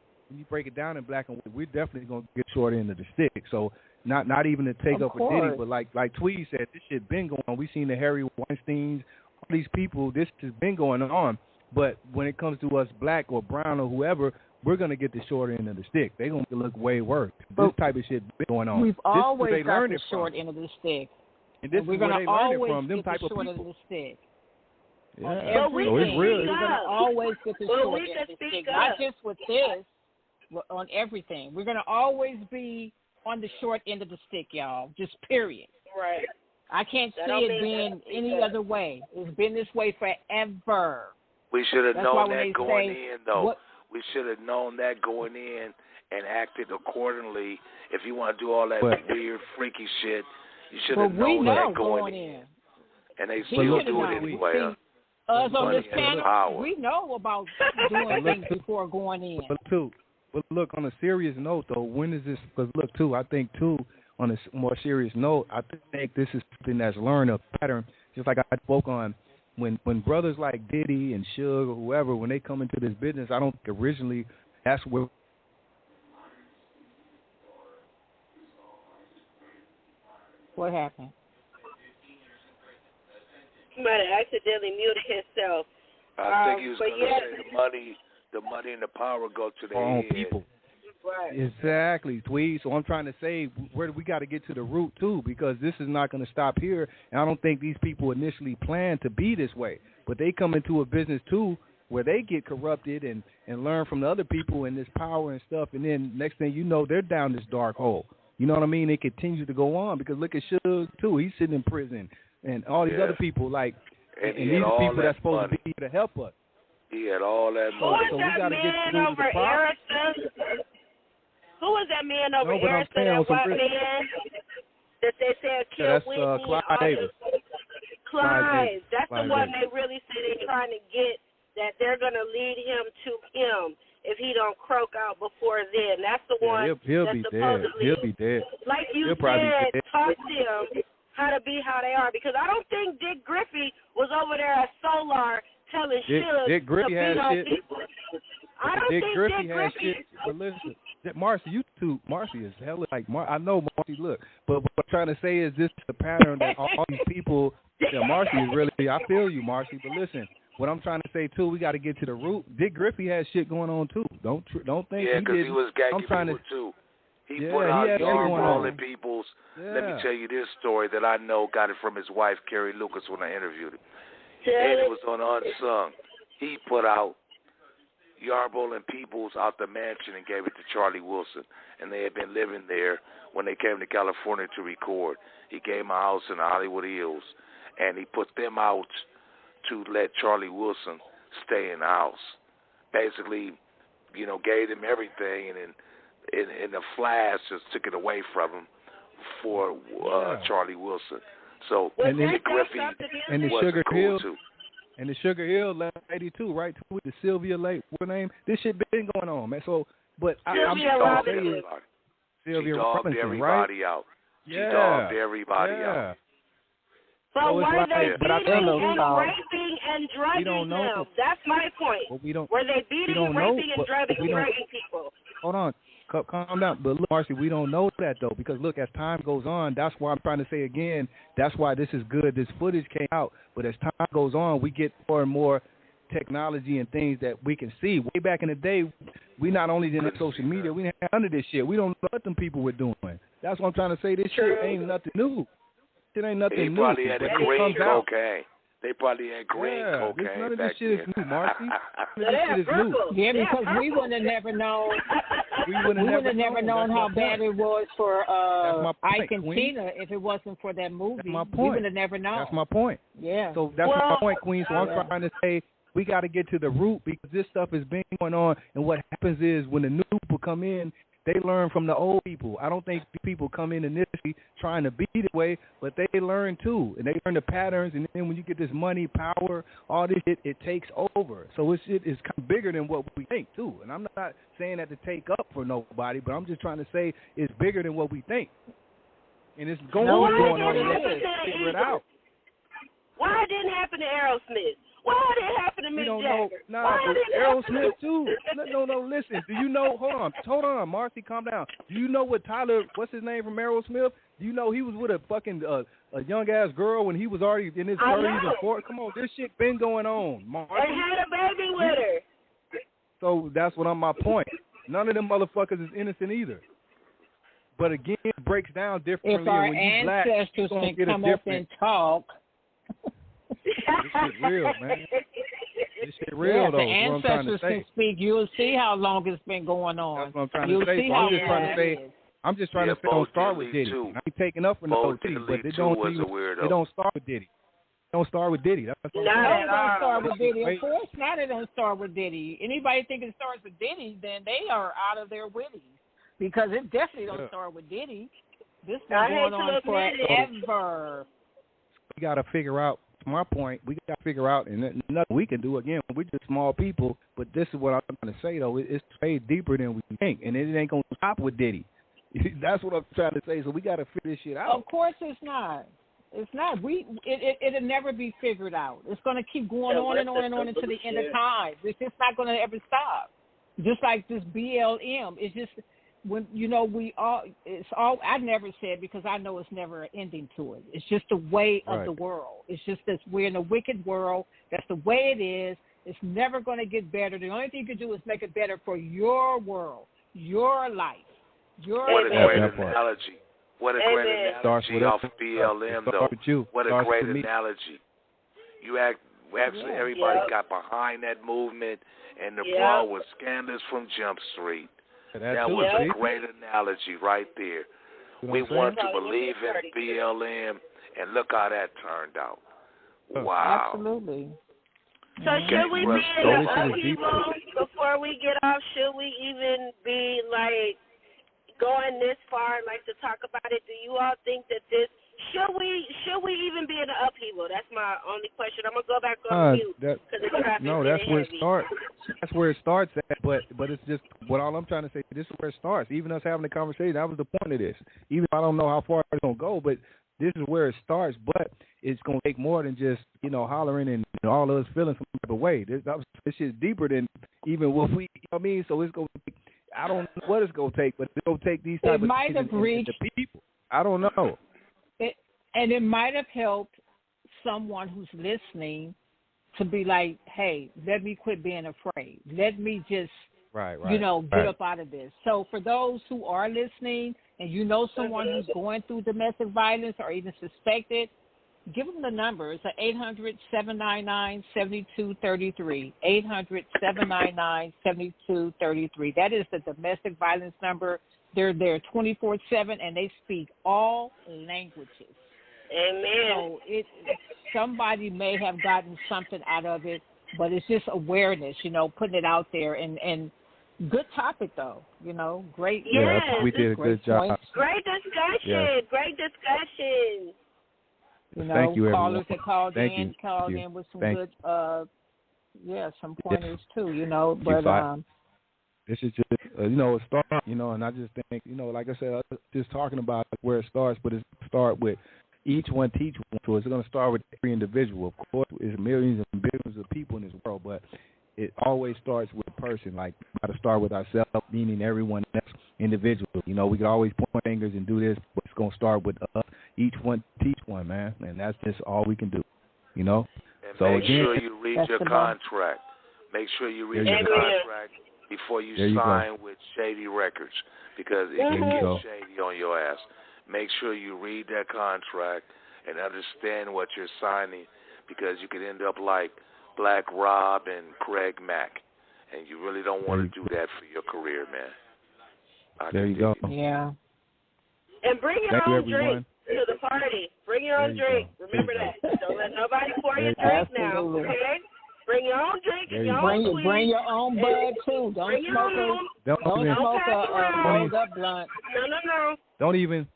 we're definitely gonna get short end of the stick. So not even to take up with Diddy, but like Tweed said, this shit been going on. We seen the Harry Weinsteins, all these people. This has been going on. But when it comes to us, black or brown or whoever, we're gonna get the short end of the stick. They're gonna look way worse. This type of shit been going on. We've always got the short end of the stick. And this is where they learned it from. Them type of people. We're gonna always get the short end of the stick. Yeah. On everything, we're gonna always get the short end of the stick. Not just with this, but on everything. We're gonna always be on the short end of the stick, y'all. Just period. Right. I can't see it being any other way. It's been this way forever. We should have known that going in, though. What? We should have known that going in and acted accordingly. If you want to do all that weird, freaky shit, You should have known that going in. And they still do it anyway. Us on this panel, we know about doing things before going in. But look, on a serious note, though, when is this? Because look, too, I think, too, on a more serious note, I think this is something that's learned a pattern. Just like I spoke on, when brothers like Diddy and Suge or whoever, when they come into this business, I don't think originally that's where. What happened? He might have accidentally muted himself. I think he was going to say the money and the power go to their own people. Right. Exactly, Tweed. So I'm trying to say where we got to get to the root, too, because this is not going to stop here. And I don't think these people initially planned to be this way. But they come into a business, too, where they get corrupted and learn from the other people and this power and stuff. And then next thing you know, they're down this dark hole. You know what I mean? It continues to go on because look at Suge, too. He's sitting in prison. And all these other people, like, and these people that's supposed to be here to help us. He had all that money. Who was that man over Harrison? Who was that man over Harrison, that white man that they said killed Whitney? That's Clyde Davis. Clyde. That's the one they really say they're trying to get, that they're going to lead him to him if he don't croak out before then. That's the one he'll that's be supposedly. dead. He'll be dead. Like you said, taught them how to be how they are. Because I don't think Dick Griffey was over there at Solar telling Dick Griffey has shit. I don't think Dick Griffey has shit. But listen, Marcy, you too. Marcy is hella like. I know Marcy. Look, but what I'm trying to say is this is a pattern that all these people. Yeah, Marcy is really. I feel you, Marcy. But listen, what I'm trying to say too, we got to get to the root. Dick Griffey has shit going on too. Don't think. Yeah, because he was gagging people too. He put out Yardball and Peoples. Let me tell you this story that I know. Got it from his wife, Carrie Lucas, when I interviewed him. And it was on Unsung. He put out Yardball and Peoples out the mansion and gave it to Charlie Wilson. And they had been living there when they came to California to record. He gave them a house in the Hollywood Hills. And he put them out to let Charlie Wilson stay in the house. Basically, gave him everything, and in the flash just took it away from him for Charlie Wilson. So Dick Griffey and the was Sugar cool Hill too. And the Sugar Hill lady too, right? With the Sylvia Lake, what her name? This shit been going on, man. So, but I'm trying to say Sylvia Robinson, everybody right? Out. She dogged everybody out. But so were they beating and raping and drugging them? That's my point. Were they beating, raping, and drugging people? Hold on. Calm down. But look, Marcy, we don't know that, though, because, look, as time goes on, that's why I'm trying to say again, that's why this is good. This footage came out. But as time goes on, we get more and more technology and things that we can see. Way back in the day, we not only didn't have social media, we didn't have none of this shit. We don't know what them people were doing. That's what I'm trying to say. This shit ain't nothing new. It ain't nothing new. Probably had green cocaine. They probably had green cocaine. None of this shit is new, Marcy. This shit is new. Yeah, because we wouldn't have never known. We would have never known how bad it was for Ike and Tina if it wasn't for that movie. That's my point. We would have never known. That's my point. Yeah. So that's my point, Queen. So I'm trying to say we got to get to the root because this stuff has been going on. And what happens is when the new people come in, they learn from the old people. I don't think people come in initially trying to be the way, but they learn too. And they learn the patterns. And then when you get this money, power, all this shit, it takes over. So it's kind of bigger than what we think too. And I'm not saying that to take up for nobody, but I'm just trying to say it's bigger than what we think. And it's going on. Figure it out. Why it didn't happen to Aerosmith? Why did it happen to Mick Jagger? Nah, Aerosmith too. No, listen. Do you know? Hold on, Marcy, calm down. Do you know what Tyler? What's his name from Aerosmith? Do you know he was with a fucking a young ass girl when he was already in his 30s and 40s? Come on, this shit been going on, Marcy. They had a baby with her. So that's what my point. None of them motherfuckers is innocent either. But again, it breaks down differently. If our when you ancestors black, can come up and talk. This shit real, man. This shit real, though. The ancestors can speak. You'll see how long it's been going on. That's what I'm trying to say. I'm just trying to say, don't start with Diddy. I ain't taking up for no Diddy, but they don't start with Diddy. Don't start with Diddy. That's no, it don't start with Diddy. Of course not. It don't start with Diddy. Anybody think it starts with Diddy, then they are out of their witties because it definitely don't start with Diddy. This has been going on forever. We got to figure out, to my point, we got to figure out, and nothing we can do, again, we're just small people, but this is what I'm trying to say, though. It's way deeper than we think, and it ain't going to stop with Diddy. That's what I'm trying to say, so we got to figure this shit out. Of course it's not. It's not. It'll never be figured out. It's going to keep going on and on and on until the end of time. It's just not going to ever stop. Just like this BLM, it's just when I never said, because I know it's never an ending to it. It's just the way of the world. It's just that we're in a wicked world. That's the way it is. It's never going to get better. The only thing you can do is make it better for your world, your life, your. What a great analogy. What a great analogy off of BLM, though. What a great analogy. Actually, everybody got behind that movement, and the brawl was scandalous from Jump Street. That was a great analogy right there. We wanted to believe in BLM, and look how that turned out. Wow. Absolutely. So should we be in an upheaval before we get off? Should we even be, like, going this far, like, to talk about it? Do you all think that this should we even be in an upheaval? That's my only question. I'm gonna go back on mute because the traffic. No, that's where it starts. That's where it starts at. But it's just what all I'm trying to say. This is where it starts. Even us having the conversation, that was the point of this. Even if I don't know how far it's gonna go, but this is where it starts. But it's gonna take more than just hollering and all of us feeling some type of way. This shit's deeper than even what we. You know what I mean, so it's gonna. I don't know what it's gonna take, but it's gonna take these type of things and the people. I don't know. And it might have helped someone who's listening to be like, hey, let me quit being afraid. Let me just, get up out of this. So for those who are listening and someone who's going through domestic violence or even suspected, give them the number. It's 800-799-7233. 800-799-7233. That is the domestic violence number. They're there 24/7, and they speak all languages. Amen. So somebody may have gotten something out of it, but it's just awareness, putting it out there. And good topic, though, great. Yeah, we did a good job. Points. Great discussion. Yes. Great discussion. Thank you, callers everyone. that called in with some good, some pointers, too, but this is just, a start, and I just think, like I said, just talking about where it starts, but it start with each one teach one. So it's going to start with every individual. Of course, there's millions and billions of people in this world, but it always starts with a person. Like, we got to start with ourselves, meaning everyone else individual. We can always point fingers and do this, but it's going to start with us. Each one teach one, man, and that's just all we can do, And so make sure you read your contract. Make sure you read your contract before you sign with Shady Records, because it can get shady on your ass. Make sure you read that contract and understand what you're signing, because you could end up like Black Rob and Craig Mack, and you really don't want to do that for your career, man. There you go. Yeah. And bring your own drink to the party. Bring your own drink. Remember that. Don't let nobody pour your drink now, okay? Bring your own drink and your own sweet. Bring your own bud, too. Don't smoke a rolled up blunt. No. Don't even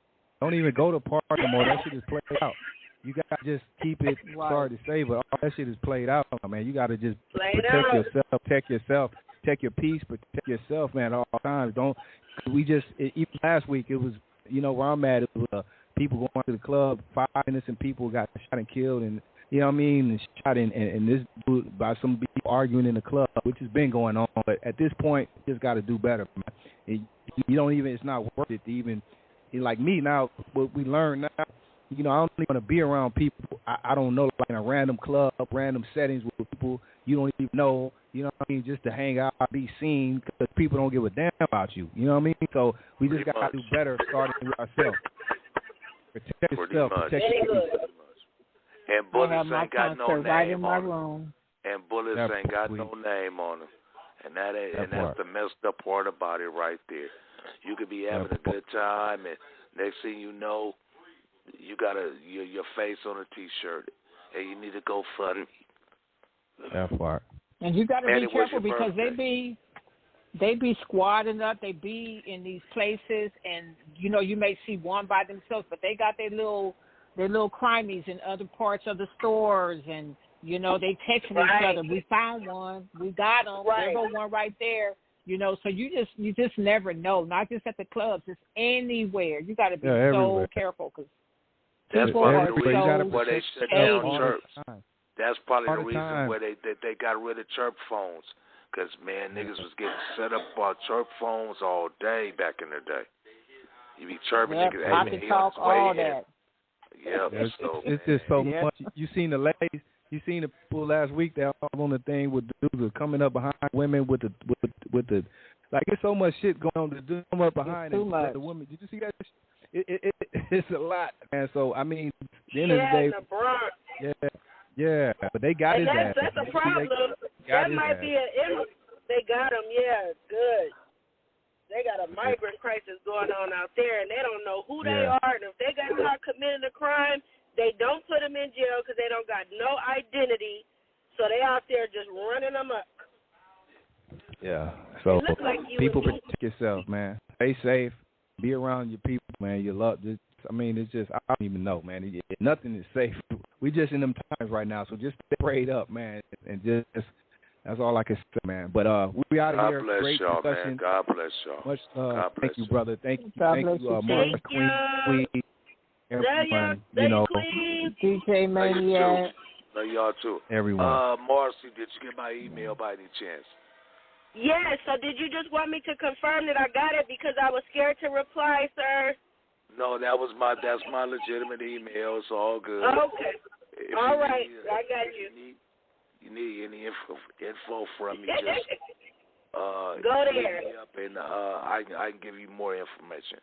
go to party anymore. That shit is played out. You got to just keep it, sorry to say, but all that shit is played out, man. You got to just protect yourself, protect your peace, protect yourself, man, at all times. Even last week, it was, where I'm at, it was people going to the club, 5 innocent people got shot and killed, and, and shot and this dude, by some people arguing in the club, which has been going on. But at this point, you just got to do better, man. It's not worth it to even, like me now, what we learn now, I don't even want to be around people I don't know, like in a random club, random settings with people you don't even know, just to hang out, be seen, because people don't give a damn about you, you know what I mean? So we just got to do better starting with ourselves. Protect yourself, protect your people. And bullets ain't got no name on them. And bullets ain't got no name on them. And that's the messed up part about it right there. You could be having a good time, and next thing you know, you got your face on a T-shirt, and you need to go fund me. That part. And you got to be careful, because they be squadding up. They be in these places, and you may see one by themselves, but they got their little crimies in other parts of the stores, and they texting each other. We found one. We got them. There go one right there. So you just never know. Not just at the clubs, just anywhere. You got to be so careful because that's people probably are the reason so why they shut down church. That's probably All the the reason time. why they got rid of chirp phones. Because, man, niggas was getting set up by chirp phones all day back in the day. You be chirping niggas. I can talk all that. It's just so much. You seen the ladies? You seen the people last week that all on the thing with dudes coming up behind women with the like. There's so much shit going on to do them up behind too much. The women. Did you see that? It's a lot, man. So I mean, at the end of the day, yeah, but they got his ass. That's a problem. That might be they got him. Yeah, good. They got a migrant crisis going on out there, and they don't know who they are. And if they got caught committing a crime, they don't put them in jail because they don't got no identity. So they out there just running them up. Yeah. So people like protect yourself, man. Stay safe. Be around your people, man. Your love. It's just I don't even know, man. Nothing is safe. We just in them times right now, so just stay prayed up, man, and just that's all I can say, man. But we out of here. God bless Great y'all, discussion. man. God bless y'all. Much God bless thank you, brother. Thank you, Mark, Queen, everyone. DJ Maniac. Love y'all too. Everyone. Marcy, did you get my email by any chance? Yes. So did you just want me to confirm that I got it because I was scared to reply, sir? No, that's my legitimate email. It's all good. Okay. All right. I got you. You need any info from me, just go there. hit me up and I can give you more information.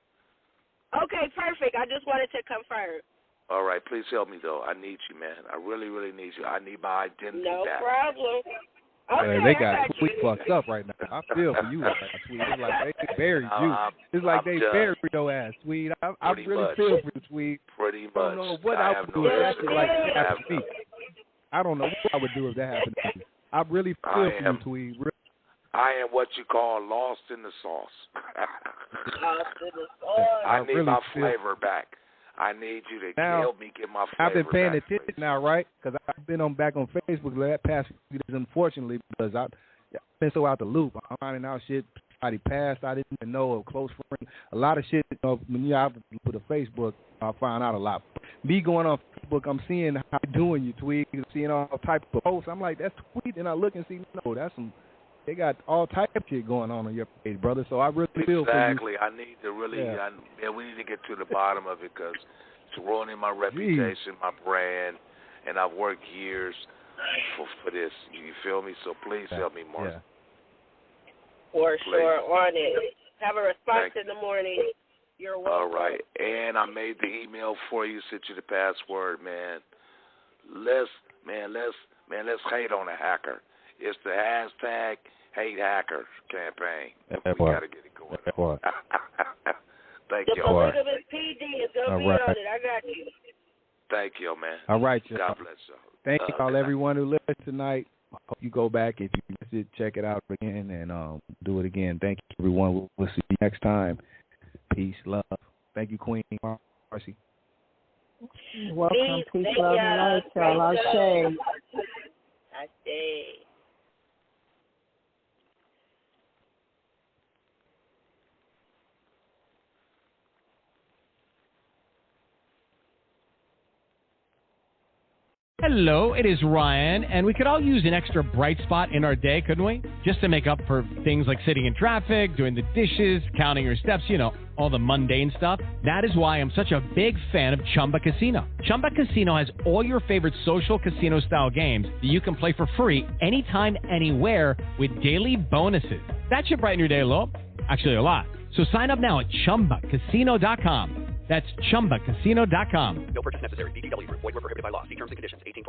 Okay, perfect. I just wanted to confirm. All right, please help me though. I need you, man. I really, really need you. I need my identity back. No problem. Okay, they got Tweet fucked up right now. I feel for you, Tweet. It's like they buried you. It's like they buried your ass, Tweet. I really feel for you, Tweet. Pretty much. I don't know what I would do if that shit like that happened to me. I don't know what I would do if that happened to me. I really feel for you, Tweet. Really. I am what you call lost in the sauce. Lost in the sauce. I need my flavor back. I need you to help me get my flavor back. I've been paying back, attention please. now, right? Because I've been back on Facebook the past few days, unfortunately, because I've been so out the loop. I'm finding out shit somebody passed. I didn't even know, a close friend. A lot of shit, when you're out with a Facebook, I find out a lot. Me going on Facebook, I'm seeing how you doing, you Tweet, seeing all type of posts. I'm like, that's Tweet, and I look and see, no, that's some. They got all type of shit going on your page, brother. So I really feel for you. Exactly. I need to really, we need to get to the bottom of it because it's ruining my reputation, my brand, and I've worked years for this. You feel me? So please help me, Mark. Yeah. For sure, on it. Have a response in the morning. You're welcome. All right. And I made the email for you, sent you the password, man. Let's hate on a hacker. It's the hashtag Hate Hacker campaign. We got to get it going. Thank you. The Polygamous PD is going to be on it. I got you. Thank you, man. All right, y'all. God bless y'all. Thank you all, everyone who listened tonight. Hope you go back if you missed it, check it out again, and do it again. Thank you, everyone. We'll see you next time. Peace, love. Thank you, Queen Marcy. Welcome. Peace, love, and light, y'all. I stay. Hello, it is Ryan, and we could all use an extra bright spot in our day, couldn't we? Just to make up for things like sitting in traffic, doing the dishes, counting your steps, all the mundane stuff. That is why I'm such a big fan of Chumba Casino. Chumba Casino has all your favorite social casino-style games that you can play for free anytime, anywhere with daily bonuses. That should brighten your day a little. Actually, a lot. So sign up now at ChumbaCasino.com. That's ChumbaCasino.com. No purchase necessary. VGW Group. Void where prohibited by law. See terms and conditions. 18+.